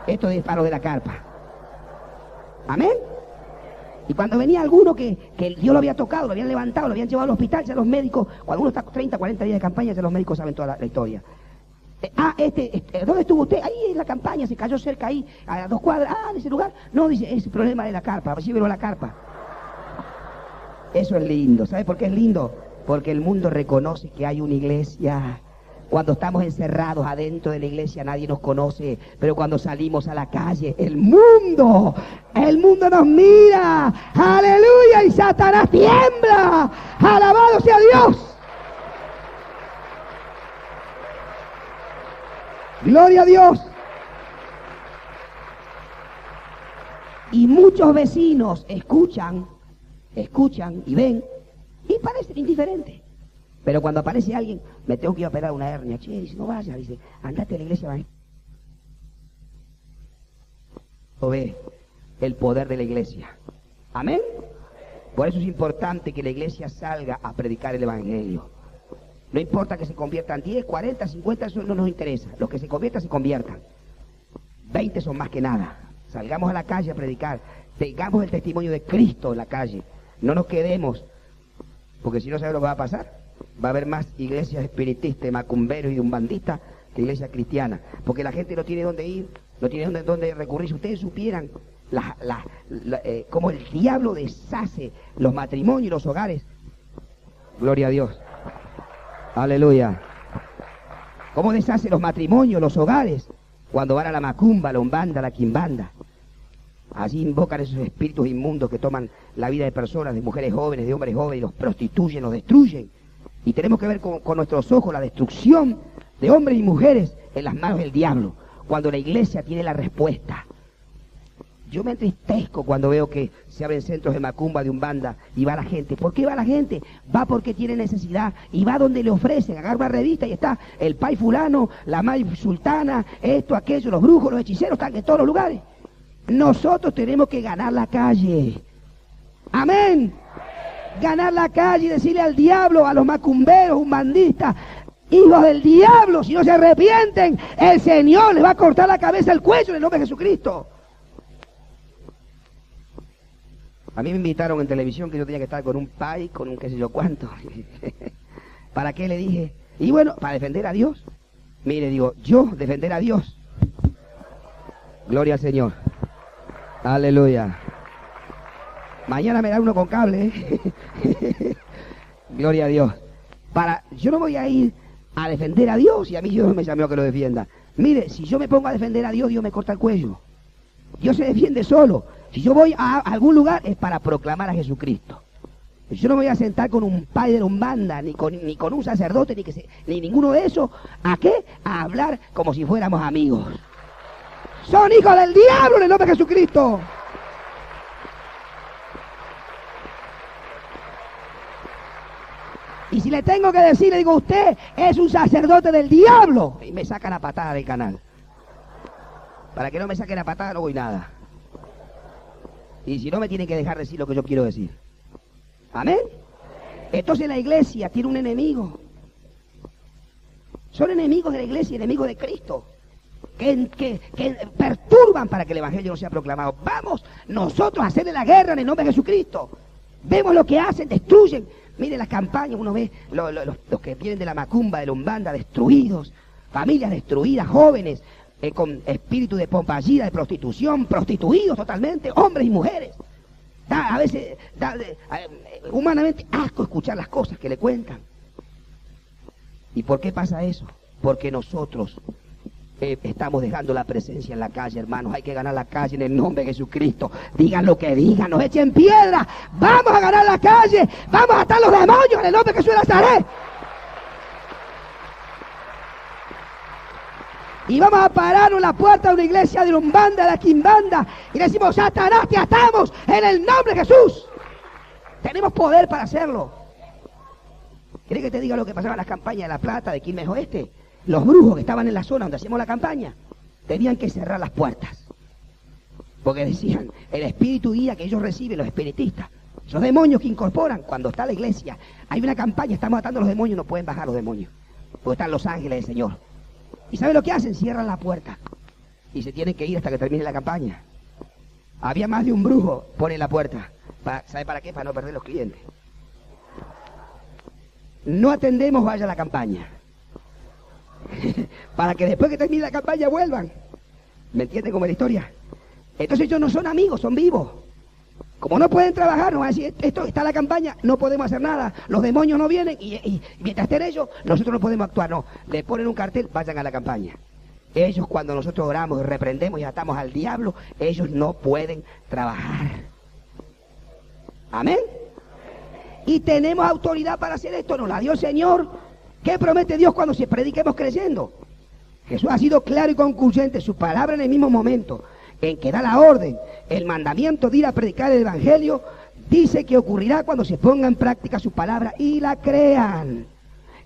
Esto es disparo de la carpa. ¿Amén? Y cuando venía alguno que Dios lo había tocado, lo habían levantado, lo habían llevado al hospital, ya los médicos, cuando uno está 30, 40 días de campaña, ya los médicos saben toda la historia. ¿Dónde estuvo usted? Ahí en la campaña, se cayó cerca ahí, a 2 cuadras, en ese lugar. No, dice, es el problema de la carpa, llévelo a la carpa. Eso es lindo, ¿sabe por qué es lindo? Porque el mundo reconoce que hay una iglesia Cuando estamos encerrados adentro de la iglesia nadie nos conoce, pero cuando salimos a la calle, el mundo nos mira, aleluya, y Satanás tiembla, alabado sea Dios. Gloria a Dios. Y muchos vecinos escuchan y ven, y parecen indiferentes. Pero cuando aparece alguien, me tengo que ir a operar una hernia. Che, dice, no vayas, dice, andate a la iglesia. Ve el poder de la iglesia. Amén. Por eso es importante que la iglesia salga a predicar el evangelio. No importa que se conviertan 10, 40, 50, eso no nos interesa. Los que se conviertan, se conviertan. 20 son más que nada. Salgamos a la calle a predicar. Tengamos el testimonio de Cristo en la calle. No nos quedemos, porque si no, ¿sabe lo que va a pasar? Va a haber más iglesias espiritistas, macumberos y umbandistas que iglesias cristianas. Porque la gente no tiene dónde ir, no tiene dónde recurrir. Si ustedes supieran cómo el diablo deshace los matrimonios y los hogares. Gloria a Dios. Aleluya. ¿Cómo deshace los matrimonios, los hogares? Cuando van a la macumba, la umbanda, la quimbanda. Allí invocan esos espíritus inmundos que toman la vida de personas, de mujeres jóvenes, de hombres jóvenes, los prostituyen, los destruyen. Y tenemos que ver con nuestros ojos la destrucción de hombres y mujeres en las manos del diablo, cuando la iglesia tiene la respuesta. Yo me entristezco cuando veo que se abren centros de macumba, de umbanda, y va la gente. ¿Por qué va la gente? Va porque tiene necesidad, y va donde le ofrecen, agarra una revista y está el pai fulano, la may sultana, esto, aquello, los brujos, los hechiceros, están en todos los lugares. Nosotros tenemos que ganar la calle. Amén. Ganar la calle y decirle al diablo, a los macumberos, umbandistas, hijos del diablo, si no se arrepienten, el Señor les va a cortar la cabeza, el cuello en el nombre de Jesucristo. A mí me invitaron en televisión que yo tenía que estar con un pai, con un qué sé yo cuánto. ¿Para qué? Le dije. Y bueno, para defender a Dios. Mire, digo, yo defender a Dios. Gloria al Señor. Aleluya. Mañana me da uno con cable. Gloria a Dios. Yo no voy a ir a defender a Dios y a mí Dios no me llamó a que lo defienda. Mire, si yo me pongo a defender a Dios, Dios me corta el cuello. Dios se defiende solo. Si yo voy a algún lugar es para proclamar a Jesucristo. Yo no me voy a sentar con un padre de la umbanda, ni con un sacerdote, ni ninguno de esos. ¿A qué? A hablar como si fuéramos amigos. Son hijos del diablo en el nombre de Jesucristo. Y si le tengo que decir, le digo, usted es un sacerdote del diablo. Y me sacan a patada del canal. Para que no me saquen a patada no voy nada. Y si no, me tienen que dejar decir lo que yo quiero decir. Amén. Entonces la iglesia tiene un enemigo. Son enemigos de la iglesia, enemigos de Cristo. Que perturban para que el evangelio no sea proclamado. Vamos nosotros a hacerle la guerra en el nombre de Jesucristo. Vemos lo que hacen, destruyen. Mire las campañas, uno ve los que vienen de la macumba, de la umbanda, destruidos. Familias destruidas, jóvenes. Con espíritu de pompallida, de prostitución, prostituidos totalmente, hombres y mujeres. A veces da humanamente asco escuchar las cosas que le cuentan. ¿Y por qué pasa eso? Porque nosotros estamos dejando la presencia en la calle, hermanos. Hay que ganar la calle en el nombre de Jesucristo. Digan lo que digan, nos echen piedra. Vamos a ganar la calle, vamos a atar los demonios en el nombre de Jesús de Nazaret. Y vamos a pararnos en la puerta de una iglesia de la umbanda, de la quimbanda, y le decimos, Satanás, te atamos en el nombre de Jesús. Tenemos poder para hacerlo. ¿Quieres que te diga lo que pasaba en las campañas de La Plata, de Quilmes Oeste? Los brujos que estaban en la zona donde hacíamos la campaña, tenían que cerrar las puertas. Porque decían, el espíritu guía que ellos reciben, los espiritistas, esos demonios que incorporan cuando está la iglesia. Hay una campaña, estamos atando a los demonios, no pueden bajar los demonios, porque están los ángeles del Señor. ¿Y sabe lo que hacen? Cierran la puerta y se tienen que ir hasta que termine la campaña. Había más de un brujo, pone la puerta. ¿Sabe para qué? Para no perder los clientes. No atendemos, vaya a la campaña. Para que después que termine la campaña vuelvan. ¿Me entienden cómo es la historia? Entonces ellos no son amigos, son vivos. Como no pueden trabajar, nos van a decir, esto está la campaña, no podemos hacer nada, los demonios no vienen y mientras estén ellos, nosotros no podemos actuar. No, le ponen un cartel, vayan a la campaña. Ellos cuando nosotros oramos y reprendemos y atamos al diablo, ellos no pueden trabajar. Amén. Y tenemos autoridad para hacer esto, nos la dio el Señor. ¿Qué promete Dios cuando se prediquemos creyendo? Jesús ha sido claro y concluyente, su palabra en el mismo momento en que da la orden, el mandamiento de ir a predicar el Evangelio, dice que ocurrirá cuando se ponga en práctica su palabra y la crean.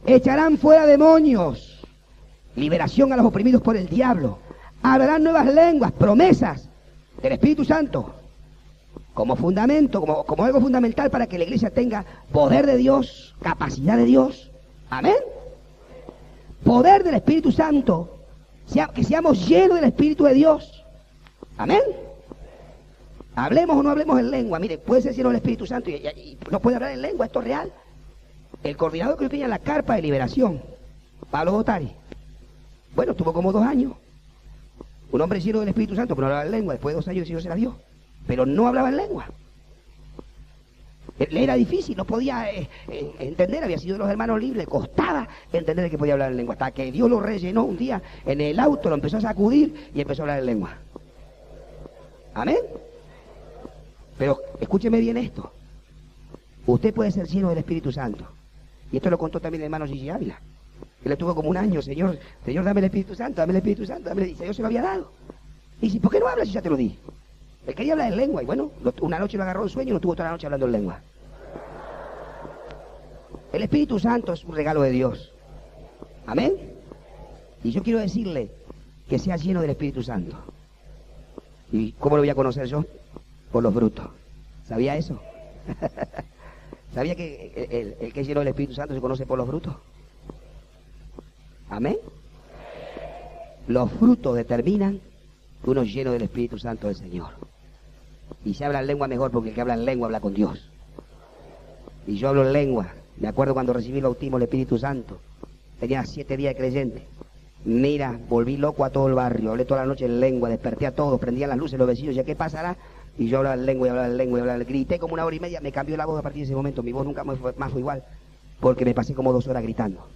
Echarán fuera demonios, liberación a los oprimidos por el diablo, hablarán nuevas lenguas, promesas del Espíritu Santo, como fundamento, como algo fundamental para que la iglesia tenga poder de Dios, capacidad de Dios. Amén. Poder del Espíritu Santo, que seamos llenos del Espíritu de Dios. Amén. Hablemos o no hablemos en lengua. Mire, puede ser lleno del Espíritu Santo y no puede hablar en lengua, esto es real. El coordinador que yo tenía en la carpa de liberación, Pablo Botari, bueno, estuvo como 2 años. Un hombre lleno del Espíritu Santo, pero no hablaba en lengua. Después de 2 años el Señor se la dio, pero no hablaba en lengua. Le era difícil, no podía entender, había sido de los hermanos libres, le costaba entender que podía hablar en lengua, hasta que Dios lo rellenó un día en el auto, lo empezó a sacudir y empezó a hablar en lengua. Amén. Pero escúcheme bien esto, usted puede ser lleno del Espíritu Santo, y esto lo contó también el hermano Gigi Ávila. Él estuvo como 1 año, Señor, dame el Espíritu Santo, dame el Espíritu Santo, dame el... Y Señor se lo había dado. Y dice, ¿por qué no hablas si ya te lo di? Él quería hablar en lengua, y bueno, una noche lo agarró en sueño y no estuvo toda la noche hablando en lengua. El Espíritu Santo es un regalo de Dios. Amén. Y yo quiero decirle que sea lleno del Espíritu Santo. ¿Y cómo lo voy a conocer yo? Por los frutos. ¿Sabía eso? ¿Sabía que el que es lleno del Espíritu Santo se conoce por los frutos? Amén. Los frutos determinan que uno es lleno del Espíritu Santo del Señor. Y se habla en lengua mejor porque el que habla en lengua habla con Dios. Y yo hablo en lengua. Me acuerdo cuando recibí el bautismo del Espíritu Santo. Tenía 7 días de creyente. Mira, volví loco a todo el barrio. Hablé toda la noche en lengua, desperté a todos, prendían las luces los vecinos. Ya, ¿qué pasará? Y yo hablaba en lengua y hablaba en lengua y hablaba en lengua. Grité como 1 hora y media. Me cambió la voz a partir de ese momento. Mi voz nunca más fue igual. Porque me pasé como 2 horas gritando.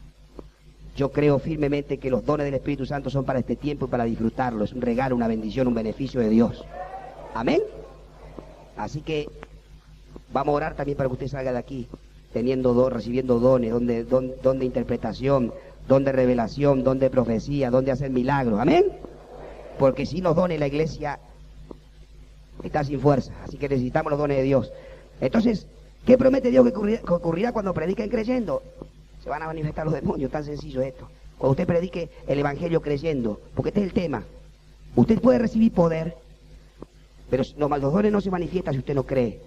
Yo creo firmemente que los dones del Espíritu Santo son para este tiempo y para disfrutarlo. Es un regalo, una bendición, un beneficio de Dios. Amén. Así que vamos a orar también para que usted salga de aquí recibiendo dones, don de interpretación, don de revelación, don de profecía, don de hacer milagros. Amén. Porque sin los dones la iglesia está sin fuerza. Así que necesitamos los dones de Dios. Entonces, ¿qué promete Dios que ocurrirá cuando prediquen creyendo? Se van a manifestar los demonios, tan sencillo esto. Cuando usted predique el Evangelio creyendo, porque este es el tema. Usted puede recibir poder, pero los dones no se manifiestan si usted no cree.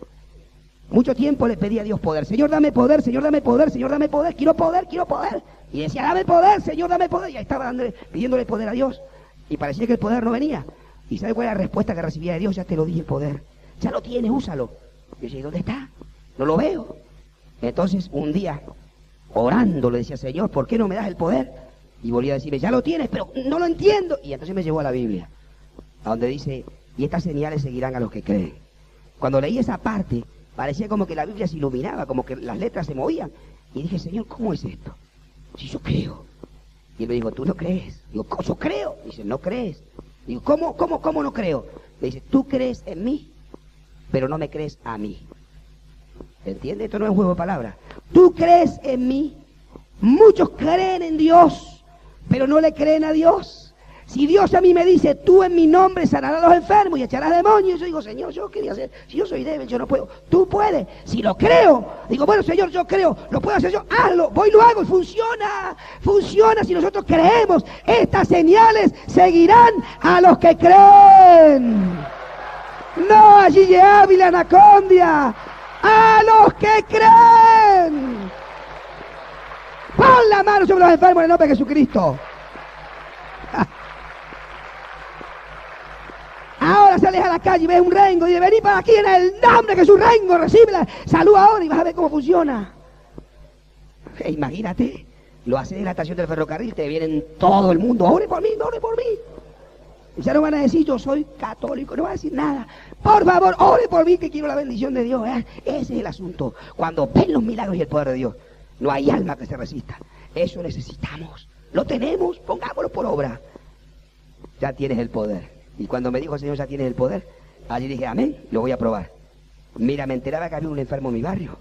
Mucho tiempo le pedí a Dios poder. Señor, dame poder, Señor, dame poder, Señor, dame poder, quiero poder, quiero poder. Y decía, dame poder, Señor, dame poder. Y ahí estaba pidiéndole poder a Dios. Y parecía que el poder no venía. ¿Y sabe cuál era la respuesta que recibía de Dios? Ya te lo di el poder. Ya lo tienes, úsalo. Y yo decía, ¿dónde está? No lo veo. Entonces, un día, orando, le decía, Señor, ¿por qué no me das el poder? Y volvía a decirme, ya lo tienes, pero no lo entiendo. Y entonces me llevó a la Biblia, a donde dice, y estas señales seguirán a los que creen. Cuando leí esa parte, parecía como que la Biblia se iluminaba, como que las letras se movían. Y dije, Señor, ¿cómo es esto? Si yo creo. Y él me dijo, ¿tú no crees? Digo, yo creo. Dice, ¿no crees? Digo, ¿cómo no creo? Le dice, tú crees en mí, pero no me crees a mí. ¿Entiendes? Esto no es un juego de palabras. Tú crees en mí. Muchos creen en Dios, pero no le creen a Dios. Si Dios a mí me dice, tú en mi nombre sanarás a los enfermos y echarás demonios, yo digo, Señor, yo quería hacer, si yo soy débil, yo no puedo. Tú puedes. Si lo creo, digo, bueno, Señor, yo creo, lo puedo hacer yo, hazlo, voy y lo hago y funciona. Funciona si nosotros creemos. Estas señales seguirán a los que creen. No a Gigi Ávila, Anacondia, a los que creen. Pon la mano sobre los enfermos en el nombre de Jesucristo. Ahora sales a la calle y ves un rengo y dices, vení para aquí en el nombre de Jesús, rengo, recíbela, salud ahora y vas a ver cómo funciona. Imagínate, lo haces en la estación del ferrocarril, te vienen todo el mundo, ore por mí, ore por mí. Ya no van a decir yo soy católico, no van a decir nada. Por favor, ore por mí que quiero la bendición de Dios. Ese es el asunto. Cuando ven los milagros y el poder de Dios, no hay alma que se resista. Eso necesitamos. Lo tenemos, pongámoslo por obra. Ya tienes el poder. Y cuando me dijo el Señor, ya tienes el poder, allí dije, amén, lo voy a probar. Mira, me enteraba que había un enfermo en mi barrio.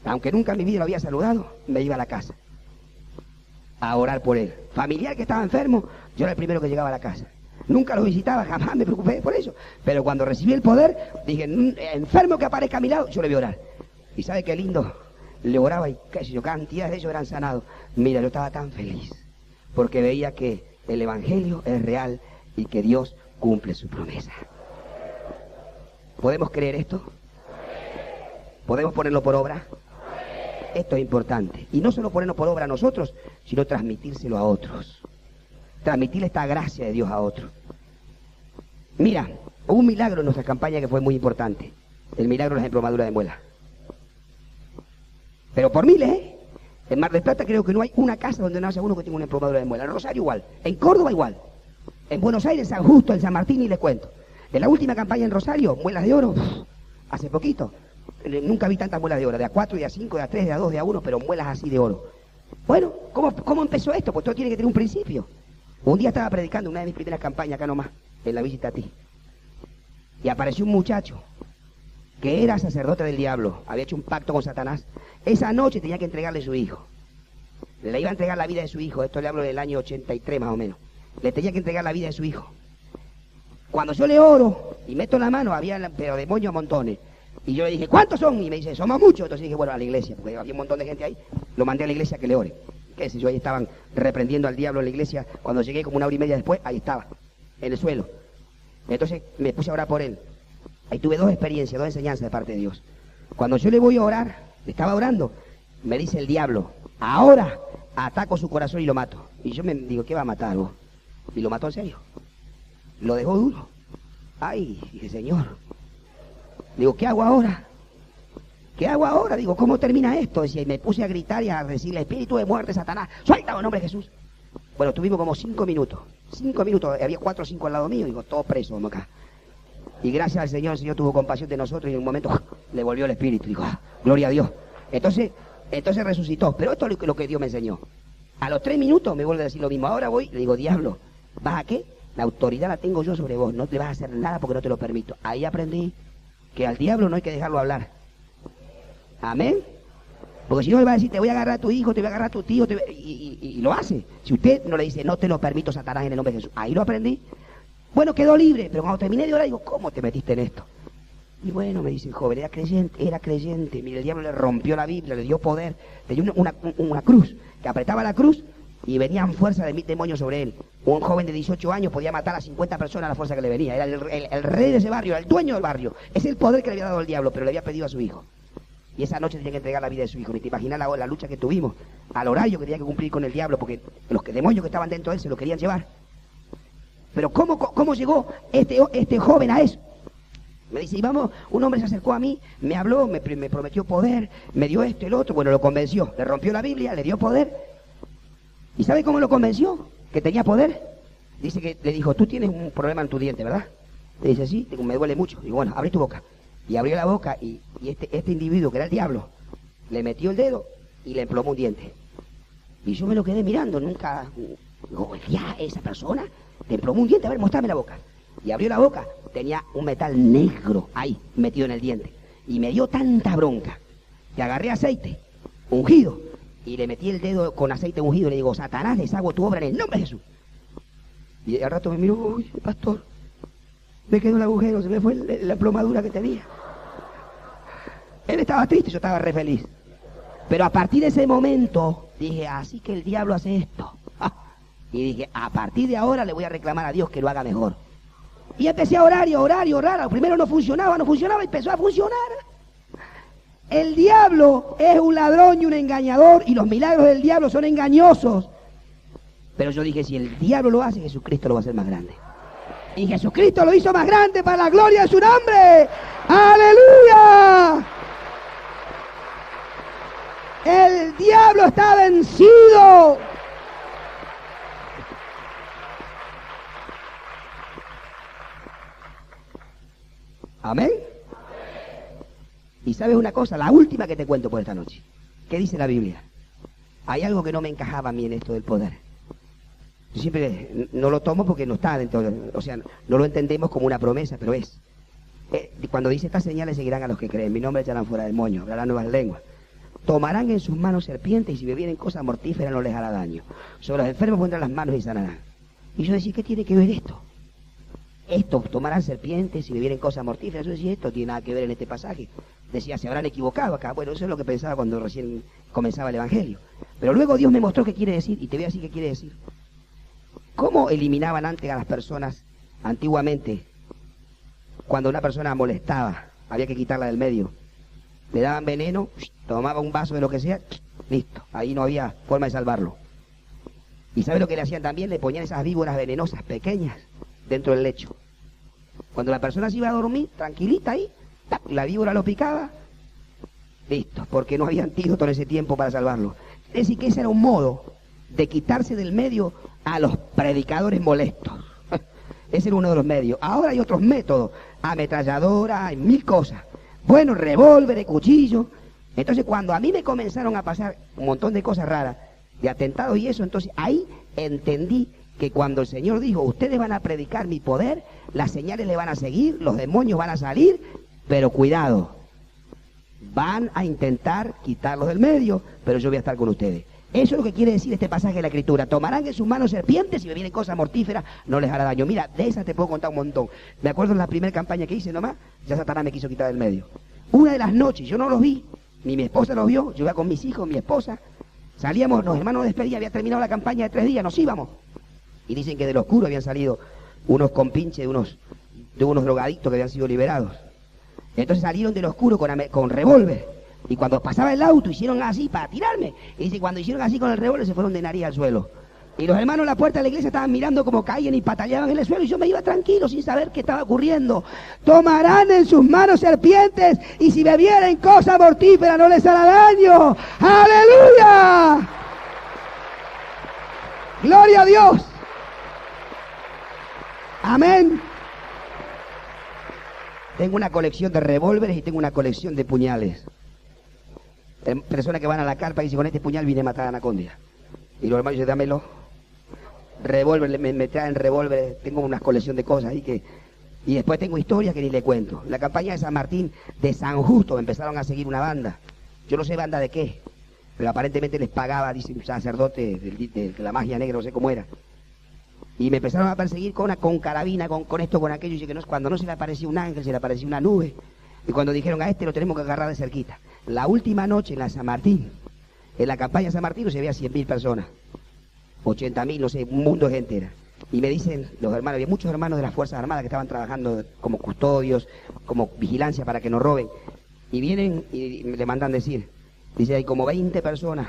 Aunque nunca en mi vida lo había saludado, me iba a la casa a orar por él. Familiar que estaba enfermo, yo era el primero que llegaba a la casa. Nunca lo visitaba, jamás me preocupé por eso. Pero cuando recibí el poder, dije, enfermo que aparezca a mi lado, yo le voy a orar. ¿Y sabe qué lindo? Le oraba y qué sé yo, cantidades de ellos eran sanados. Mira, yo estaba tan feliz, porque veía que el Evangelio es real y que Dios cumple su promesa. ¿Podemos creer esto? ¿Podemos ponerlo por obra? Esto es importante. Y no solo ponerlo por obra a nosotros, sino transmitírselo a otros. Transmitir esta gracia de Dios a otros. Mira, hubo un milagro en nuestra campaña que fue muy importante. El milagro de las emplomaduras de muela. Pero por miles, ¿eh? En Mar del Plata creo que no hay una casa donde no haya uno que tenga una emplomadura de muela. En Rosario igual. En Córdoba igual. En Buenos Aires, San Justo, en San Martín, y les cuento. En la última campaña en Rosario, muelas de oro, hace poquito. Nunca vi tantas muelas de oro, de A4, de A5, de A3, de A2, de A1, pero muelas así de oro. Bueno, ¿cómo empezó esto? Pues todo tiene que tener un principio. Un día estaba predicando una de mis primeras campañas acá nomás, en la visita a ti. Y apareció un muchacho que era sacerdote del diablo, había hecho un pacto con Satanás. Esa noche tenía que entregarle a su hijo. Le iba a entregar la vida de su hijo, esto le hablo del año 83 más o menos. Le tenía que entregar la vida de su hijo. Cuando yo le oro y meto la mano, había pero demonios a montones. Y yo le dije, ¿cuántos son? Y me dice, somos muchos. Entonces dije, bueno, a la iglesia, porque había un montón de gente ahí. Lo mandé a la iglesia que le ore. Qué sé yo, ahí estaban reprendiendo al diablo en la iglesia. Cuando llegué como una hora y media después, ahí estaba, en el suelo. Entonces me puse a orar por él. Ahí tuve dos experiencias, dos enseñanzas de parte de Dios. Cuando yo le voy a orar, le estaba orando, me dice el diablo, ahora ataco su corazón y lo mato. Y yo me digo, ¿qué va a matar vos? Y lo mató en serio. Lo dejó duro. Ay, dije, Señor. Digo, ¿qué hago ahora? ¿Qué hago ahora? Digo, ¿cómo termina esto? Y me puse a gritar y a decirle, espíritu de muerte, Satanás, suelta en nombre de Jesús. Bueno, estuvimos como 5 minutos. 5 minutos, había 4 o 5 al lado mío, digo, todos presos, como acá. Y gracias al Señor, el Señor tuvo compasión de nosotros y en un momento le volvió el espíritu. Dijo, gloria a Dios. Entonces resucitó. Pero esto es lo que Dios me enseñó. A los 3 minutos me vuelve a decir lo mismo. Ahora voy, le digo, diablo, ¿vas a qué? La autoridad la tengo yo sobre vos, no te vas a hacer nada porque no te lo permito. Ahí aprendí que al diablo no hay que dejarlo hablar. Amén. Porque si no le va a decir, te voy a agarrar a tu hijo, te voy a agarrar a tu tío, y lo hace. Si usted no le dice, no te lo permito, Satanás, en el nombre de Jesús. Ahí lo aprendí. Bueno, quedó libre, pero cuando terminé de orar, digo, ¿cómo te metiste en esto? Y bueno, me dice el joven, era creyente. Mire, el diablo le rompió la Biblia, le dio poder, le dio una cruz, que apretaba la cruz y venían fuerzas de 1000 demonios sobre él. Un joven de 18 años podía matar a 50 personas a la fuerza que le venía. Era el rey de ese barrio, el dueño del barrio. Es el poder que le había dado el diablo, pero le había pedido a su hijo. Y esa noche tenía que entregar la vida de su hijo. Ni te imaginas la lucha que tuvimos, al horario que tenía que cumplir con el diablo, porque los demonios que estaban dentro de él se lo querían llevar. Pero ¿cómo llegó este joven a eso? Me dice, y vamos, un hombre se acercó a mí, me habló, me prometió poder, me dio esto y el otro. Bueno, lo convenció, le rompió la Biblia, le dio poder. ¿Y sabe cómo lo convenció? Que tenía poder. Dice que le dijo, tú tienes un problema en tu diente, ¿verdad? Le dice, sí, me duele mucho. Digo, bueno, abre tu boca. Y abrió la boca y este individuo, que era el diablo, le metió el dedo y le emplomó un diente. Y yo me lo quedé mirando, nunca... Digo, ya, esa persona te emplomó un diente, a ver, mostrame la boca. Y abrió la boca, tenía un metal negro ahí, metido en el diente. Y me dio tanta bronca que agarré aceite, ungido, y le metí el dedo con aceite ungido y le digo, Satanás, deshago tu obra en el nombre de Jesús. Y al rato me miró, uy, pastor, me quedó el agujero, se me fue la plomadura que tenía. Él estaba triste, yo estaba re feliz. Pero a partir de ese momento, dije, así que el diablo hace esto. Y dije, a partir de ahora le voy a reclamar a Dios que lo haga mejor. Y empecé a orar y a orar y a orar. Primero no funcionaba y empezó a funcionar. El diablo es un ladrón y un engañador y los milagros del diablo son engañosos. Pero yo dije, si el diablo lo hace, Jesucristo lo va a hacer más grande. Y Jesucristo lo hizo más grande para la gloria de su nombre. ¡Aleluya! El diablo está vencido. ¿Amén? Y sabes una cosa, la última que te cuento por esta noche. ¿Qué dice la Biblia? Hay algo que no me encajaba a mí en esto del poder. Yo siempre no lo tomo porque no está dentro, o sea, no lo entendemos como una promesa, pero es. Cuando dice estas señales seguirán a los que creen, mi nombre echarán fuera del moño, hablarán nuevas lenguas. Tomarán en sus manos serpientes y si bebieren cosas mortíferas no les hará daño. Sobre los enfermos pondrán las manos y sanarán. Y yo decía, ¿qué tiene que ver esto? Esto, tomarán serpientes y bebieren cosas mortíferas. Yo decía, esto tiene nada que ver en este pasaje. Decía, se habrán equivocado acá. Bueno, eso es lo que pensaba cuando recién comenzaba el Evangelio. Pero luego Dios me mostró qué quiere decir, y te voy a decir qué quiere decir. ¿Cómo eliminaban antes a las personas antiguamente? Cuando una persona molestaba, había que quitarla del medio. Le daban veneno, tomaba un vaso de lo que sea, listo. Ahí no había forma de salvarlo. ¿Y sabe lo que le hacían también? Le ponían esas víboras venenosas pequeñas dentro del lecho. Cuando la persona se iba a dormir, tranquilita ahí, ¡tac!, la víbora lo picaba, listo, porque no había antídoto en ese tiempo para salvarlo. Es decir, que ese era un modo de quitarse del medio a los predicadores molestos. Ese era uno de los medios. Ahora hay otros métodos, ametralladora, hay mil cosas. Bueno, revólver, cuchillo. Entonces, cuando a mí me comenzaron a pasar un montón de cosas raras, de atentados y eso, entonces ahí entendí que cuando el Señor dijo, ustedes van a predicar mi poder, las señales le van a seguir, los demonios van a salir, pero cuidado, van a intentar quitarlos del medio, pero yo voy a estar con ustedes. Eso es lo que quiere decir este pasaje de la Escritura. Tomarán en sus manos serpientes y me vienen cosas mortíferas, no les hará daño. Mira, de esas te puedo contar un montón. Me acuerdo en la primera campaña que hice nomás, ya Satanás me quiso quitar del medio. Una de las noches, yo no los vi, ni mi esposa los vio, yo iba con mis hijos, mi esposa, salíamos, los hermanos de despedida, había terminado la campaña de 3 días, nos íbamos. Y dicen que del oscuro habían salido unos compinches de unos drogadictos que habían sido liberados. Entonces salieron del oscuro con revólver. Y cuando pasaba el auto hicieron así para tirarme. Y dice, cuando hicieron así con el revólver se fueron de nariz al suelo. Y los hermanos en la puerta de la iglesia estaban mirando como caían y pataleaban en el suelo. Y yo me iba tranquilo sin saber qué estaba ocurriendo. Tomarán en sus manos serpientes y si bebieren cosa mortífera no les hará daño. ¡Aleluya! ¡Gloria a Dios! Amén. Tengo una colección de revólveres y tengo una colección de puñales. Personas que van a la carpa y dicen, con este puñal vine a matar a Anacondia. Y los hermanos dicen, dámelo. Revólver, me traen revólveres, tengo una colección de cosas ahí que... Y después tengo historias que ni le cuento. La campaña de San Martín, de San Justo, me empezaron a seguir una banda. Yo no sé banda de qué, pero aparentemente les pagaba, dice un sacerdote de la magia negra, no sé cómo era. Y me empezaron a perseguir con carabina, con esto, con aquello, y dice que no, cuando no se le aparecía un ángel, se le aparecía una nube. Y cuando dijeron, a este lo tenemos que agarrar de cerquita. La última noche en la San Martín, en la campaña de San Martín, se veía 100.000 personas, 80.000, no sé, un mundo de gente era. Y me dicen los hermanos, había muchos hermanos de las Fuerzas Armadas que estaban trabajando como custodios, como vigilancia para que no roben. Y vienen y le mandan decir, dice, hay como 20 personas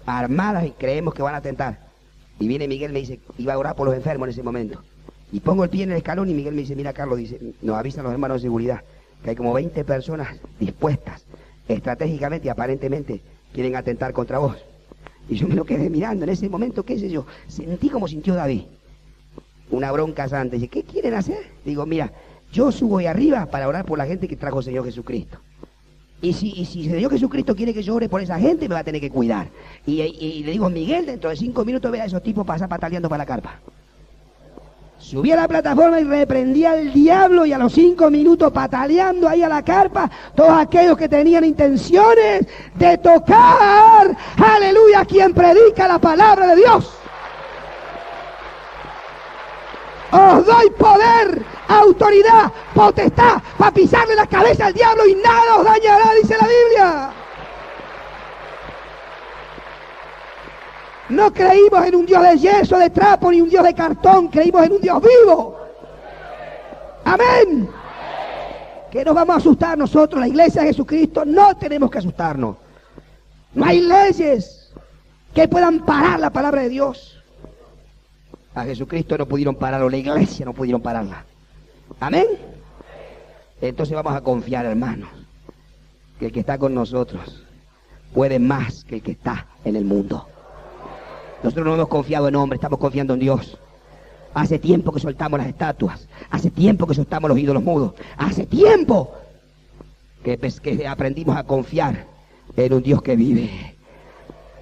armadas y creemos que van a atentar. Y viene Miguel, me dice, iba a orar por los enfermos en ese momento. Y pongo el pie en el escalón y Miguel me dice, mira Carlos, dice, nos avisan los hermanos de seguridad que hay como 20 personas dispuestas, estratégicamente y aparentemente quieren atentar contra vos. Y yo me lo quedé mirando en ese momento, qué sé yo, sentí como sintió David, una bronca santa. Dice, ¿qué quieren hacer? Digo, mira, yo subo ahí arriba para orar por la gente que trajo el Señor Jesucristo. Y si el Señor Jesucristo quiere que yo ore por esa gente, me va a tener que cuidar. Y le digo, Miguel, dentro de 5 minutos ve a esos tipos pasar pataleando para la carpa. Subí a la plataforma y reprendí al diablo, y a los 5 minutos pataleando ahí a la carpa, todos aquellos que tenían intenciones de tocar, aleluya, a quien predica la palabra de Dios. Os doy poder, autoridad, potestad, para pisarle la cabeza al diablo y nada os dañará, dice la Biblia. No creímos en un Dios de yeso, de trapo, ni un Dios de cartón, creímos en un Dios vivo. Amén. ¿Qué nos vamos a asustar nosotros, la iglesia de Jesucristo? No tenemos que asustarnos. No hay leyes que puedan parar la palabra de Dios. A Jesucristo no pudieron pararlo, la iglesia no pudieron pararla. Amén. Entonces vamos a confiar, hermanos, que el que está con nosotros puede más que el que está en el mundo. Nosotros no hemos confiado en hombres, estamos confiando en Dios. Hace tiempo que soltamos las estatuas. Hace tiempo que soltamos los ídolos mudos. Hace tiempo que aprendimos a confiar en un Dios que vive.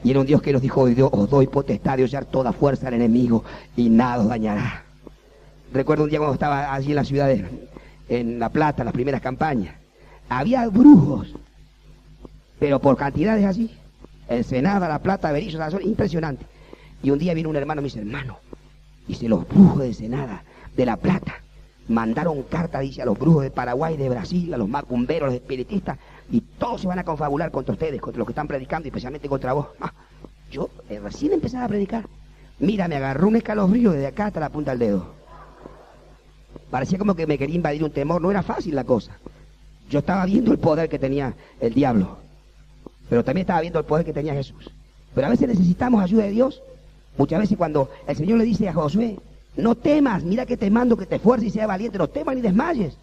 Y en un Dios que nos dijo: os doy potestad de hollar toda fuerza al enemigo y nada os dañará. Recuerdo un día cuando estaba allí en la ciudad en La Plata, en las primeras campañas. Había brujos, pero por cantidades así. Ensenada, La Plata, Berisso, Sazón, impresionante. Y un día vino un hermano y me dice: hermano, dice, los brujos de Ensenada, de La Plata, mandaron carta, dice, a los brujos de Paraguay, de Brasil, a los macumberos, a los espiritistas, y todos se van a confabular contra ustedes, contra los que están predicando, y especialmente contra vos. Yo recién empezaba a predicar. Mira, me agarró un escalofrío desde acá hasta la punta del dedo. Parecía como que me quería invadir un temor. No era fácil la cosa. Yo estaba viendo el poder que tenía el diablo, pero también estaba viendo el poder que tenía Jesús. Pero a veces necesitamos ayuda de Dios. Muchas veces cuando el Señor le dice a Josué: no temas, mira que te mando que te esfuerces y seas valiente, no temas ni desmayes,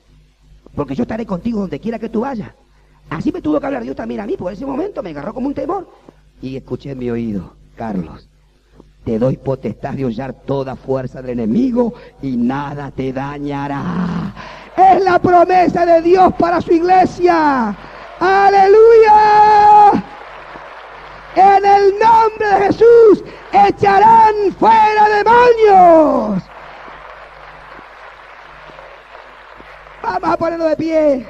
porque yo estaré contigo donde quiera que tú vayas. Así me tuvo que hablar Dios también a mí, por ese momento me agarró como un temor. Y escuché en mi oído: Carlos, te doy potestad de hollar toda fuerza del enemigo y nada te dañará. Es la promesa de Dios para su iglesia. ¡Aleluya! En el nombre de Jesús echarán fuera demonios. Vamos a ponernos de pie.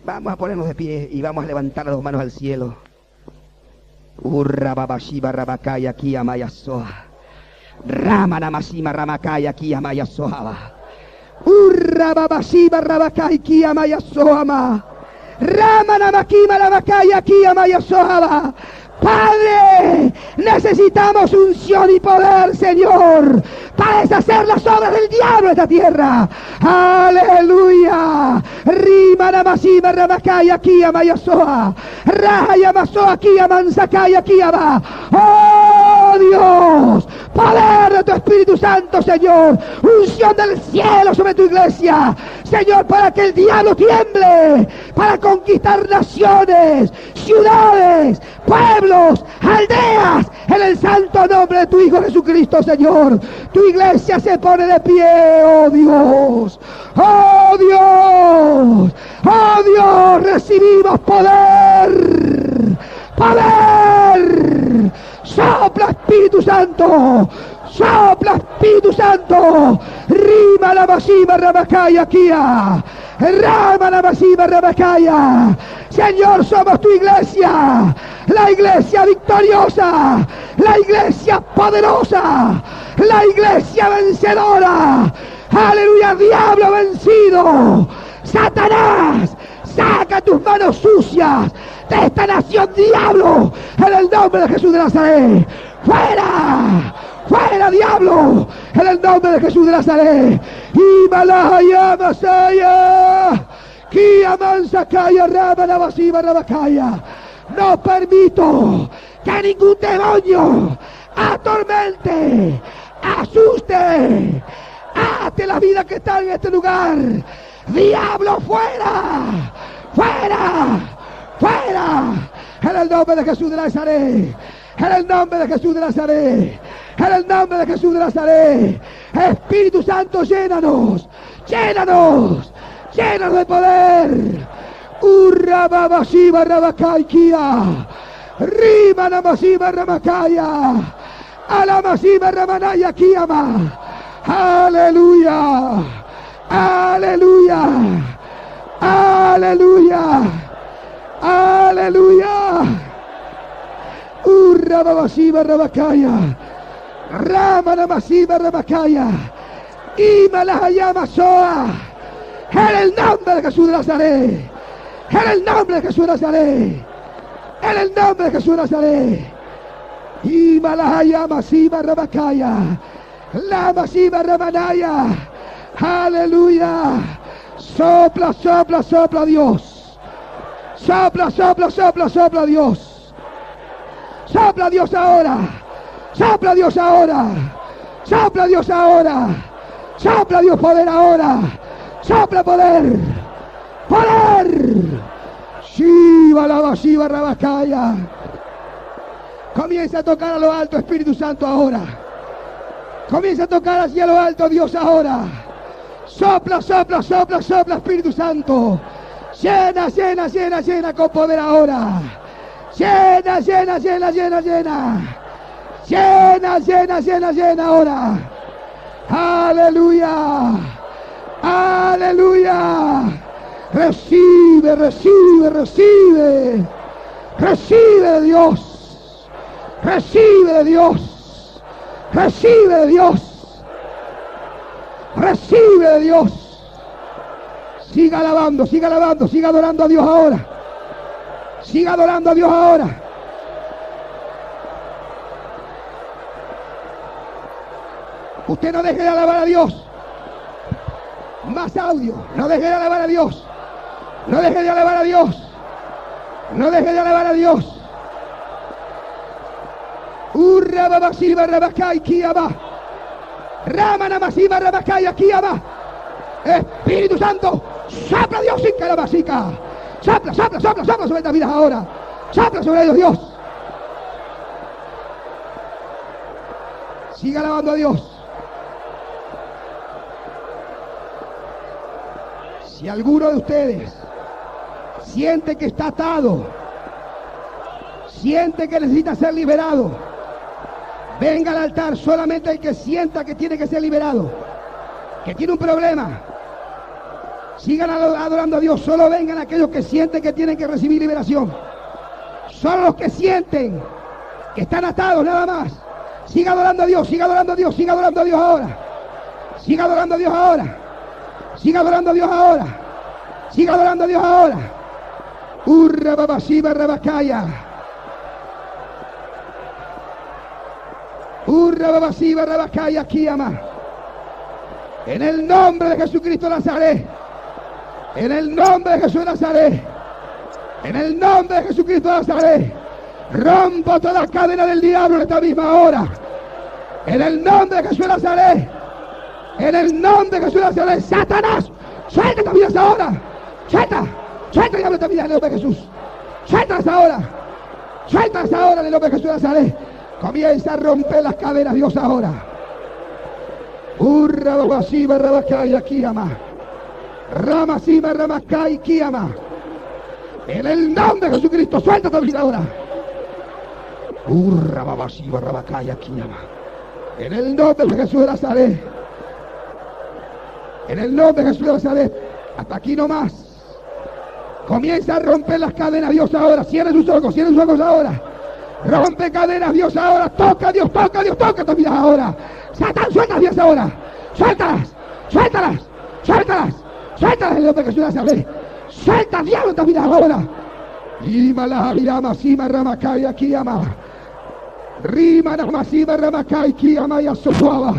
Vamos a ponernos de pie y vamos a levantar las dos manos al cielo. Urra babashiba rabakaya aquí amayasoa. Ramana masima ramakaya aquí amayasoa. Urra babashiba rabakaya aquí amayasoa. Ramana makima rabakaya aquí amayasoa. Padre, necesitamos unción y poder, Señor, para deshacer las obras del diablo en esta tierra. Aleluya. Rimana masima ramakaya aquí amayasoa. Raya masoa aquí amansakaya aquí ama. Oh Dios, poder de tu Espíritu Santo, Señor, unción del cielo sobre tu iglesia, Señor, para que el diablo tiemble, para conquistar naciones, ciudades, pueblos, aldeas, en el santo nombre de tu Hijo Jesucristo, Señor. Tu iglesia se pone de pie, oh Dios, oh Dios, oh Dios, recibimos poder, poder. Sopla, Espíritu Santo, sopla, Espíritu Santo. Rima la masiva rabacaya kia. Rama la masiva rabacaya. Señor, somos tu iglesia, la iglesia victoriosa, la iglesia poderosa, la iglesia vencedora. Aleluya, diablo vencido. Satanás, saca tus manos sucias de esta nación, diablo, en el nombre de Jesús de Nazaret. ¡Fuera! ¡Fuera, diablo! En el nombre de Jesús de Nazaret. Himalaya Masaya. Kia Mansakaya Ramana Masiva Rabakaya. No permito que ningún demonio atormente, asuste, ate la vida que está en este lugar. ¡Diablo, fuera! ¡Fuera! ¡Fuera! En el nombre de Jesús de Nazaret. En el nombre de Jesús de Nazaret. En el nombre de Jesús de Nazaret. Espíritu Santo, llénanos. Llénanos. Llénanos de poder. Urra babashiva rabakaikia. Rima namasiva ramakaya. Alamasiva ramanaya kiama. Aleluya. Aleluya. Aleluya. Aleluya. Urra babashiva rabakaya. Ramana masiva rabakaya. Imalaya masoa. En el nombre de Jesús de Nazaret. En el nombre de Jesús de Nazaret. En el nombre de Jesús de Nazaret. Imalaya masiva rabakaya. La masiva ramanaya. Aleluya. Sopla, sopla, sopla, Dios. Sopla, sopla, sopla, sopla, Dios. Sopla, Dios, ahora. Sopla, Dios, ahora. Sopla, Dios, ahora. Sopla, Dios, poder ahora. Sopla, poder. Poder. Shiva, lava, Shiva, rabakaya. Comienza a tocar a lo alto, Espíritu Santo, ahora. Comienza a tocar hacia lo alto, Dios, ahora. Sopla, sopla, sopla, sopla, Espíritu Santo. Llena, llena, llena, llena con poder ahora. Llena, llena, llena, llena, llena. Llena, llena, llena, llena ahora. Aleluya. Aleluya. Recibe, recibe, recibe. Recibe de Dios. Recibe de Dios. Recibe de Dios. Recibe de Dios. Siga alabando, siga alabando, siga adorando a Dios ahora. Siga adorando a Dios ahora. Usted no deje de alabar a Dios. Más audio. No deje de alabar a Dios. No deje de alabar a Dios. No deje de alabar a Dios. Urra babasiba rabakai kiyama. Ramana masiba rabakai akiyama. Espíritu Santo, sopla Dios sin calabasica. Sopla, sopla, sopla, sopla sobre estas vidas ahora. Sopla sobre ellos, Dios. Siga alabando a Dios. Si alguno de ustedes siente que está atado, siente que necesita ser liberado, venga al altar. Solamente el que sienta que tiene que ser liberado, que tiene un problema, sigan adorando a Dios. Solo vengan aquellos que sienten que tienen que recibir liberación. Solo los que sienten que están atados, nada más. Siga adorando a Dios, siga adorando a Dios, siga adorando a Dios ahora. Siga adorando a Dios ahora. Siga adorando a Dios ahora. Siga adorando a Dios ahora. Urra babasiba rabacaya. Urra babasiba rabacaya kiyama. En el nombre de Jesucristo de Nazaret. En el nombre de Jesús de Nazaret. En el nombre de Jesucristo de Nazaret. Rompo toda la cadena del diablo en esta misma hora. En el nombre de Jesús de Nazaret. En el nombre de Jesús de Nazaret. Satanás, suelta esta vida ahora. Suelta, suelta diablo esta vida en el nombre de Jesús. Suéltalas ahora. Suéltalas ahora en el nombre de Jesús de Nazaret. Comienza a romper las cadenas, Dios, ahora. Urra babasiba rabakaya kiyama. Ramasiba rabakai kiyama. En el nombre de Jesucristo, suelta esta vida ahora. Urra babasiba rabakaya kiyama. En el nombre de Jesús de Nazaret. En el nombre de Jesús de Nazaret. Hasta aquí nomás. Comienza a romper las cadenas, Dios, ahora. Cierren sus ojos ahora. Rompe cadenas, Dios, ahora. Toca, Dios, toca, Dios, toca tus vidas ahora. Satán, suelta, Dios, ahora. Suéltalas, suéltalas, suéltalas, suéltalas en el nombre de Jesús de Nazaret. Suelta, diablo, tus vidas ahora. Rima la virama, sima ramakai, aquí ama. Rima la masiva ramakai, aquí ama y asoaba.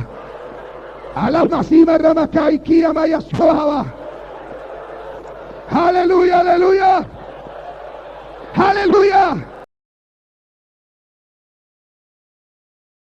A la masiva ramakai, aquí ama y asoaba. Aleluya, aleluya. Aleluya.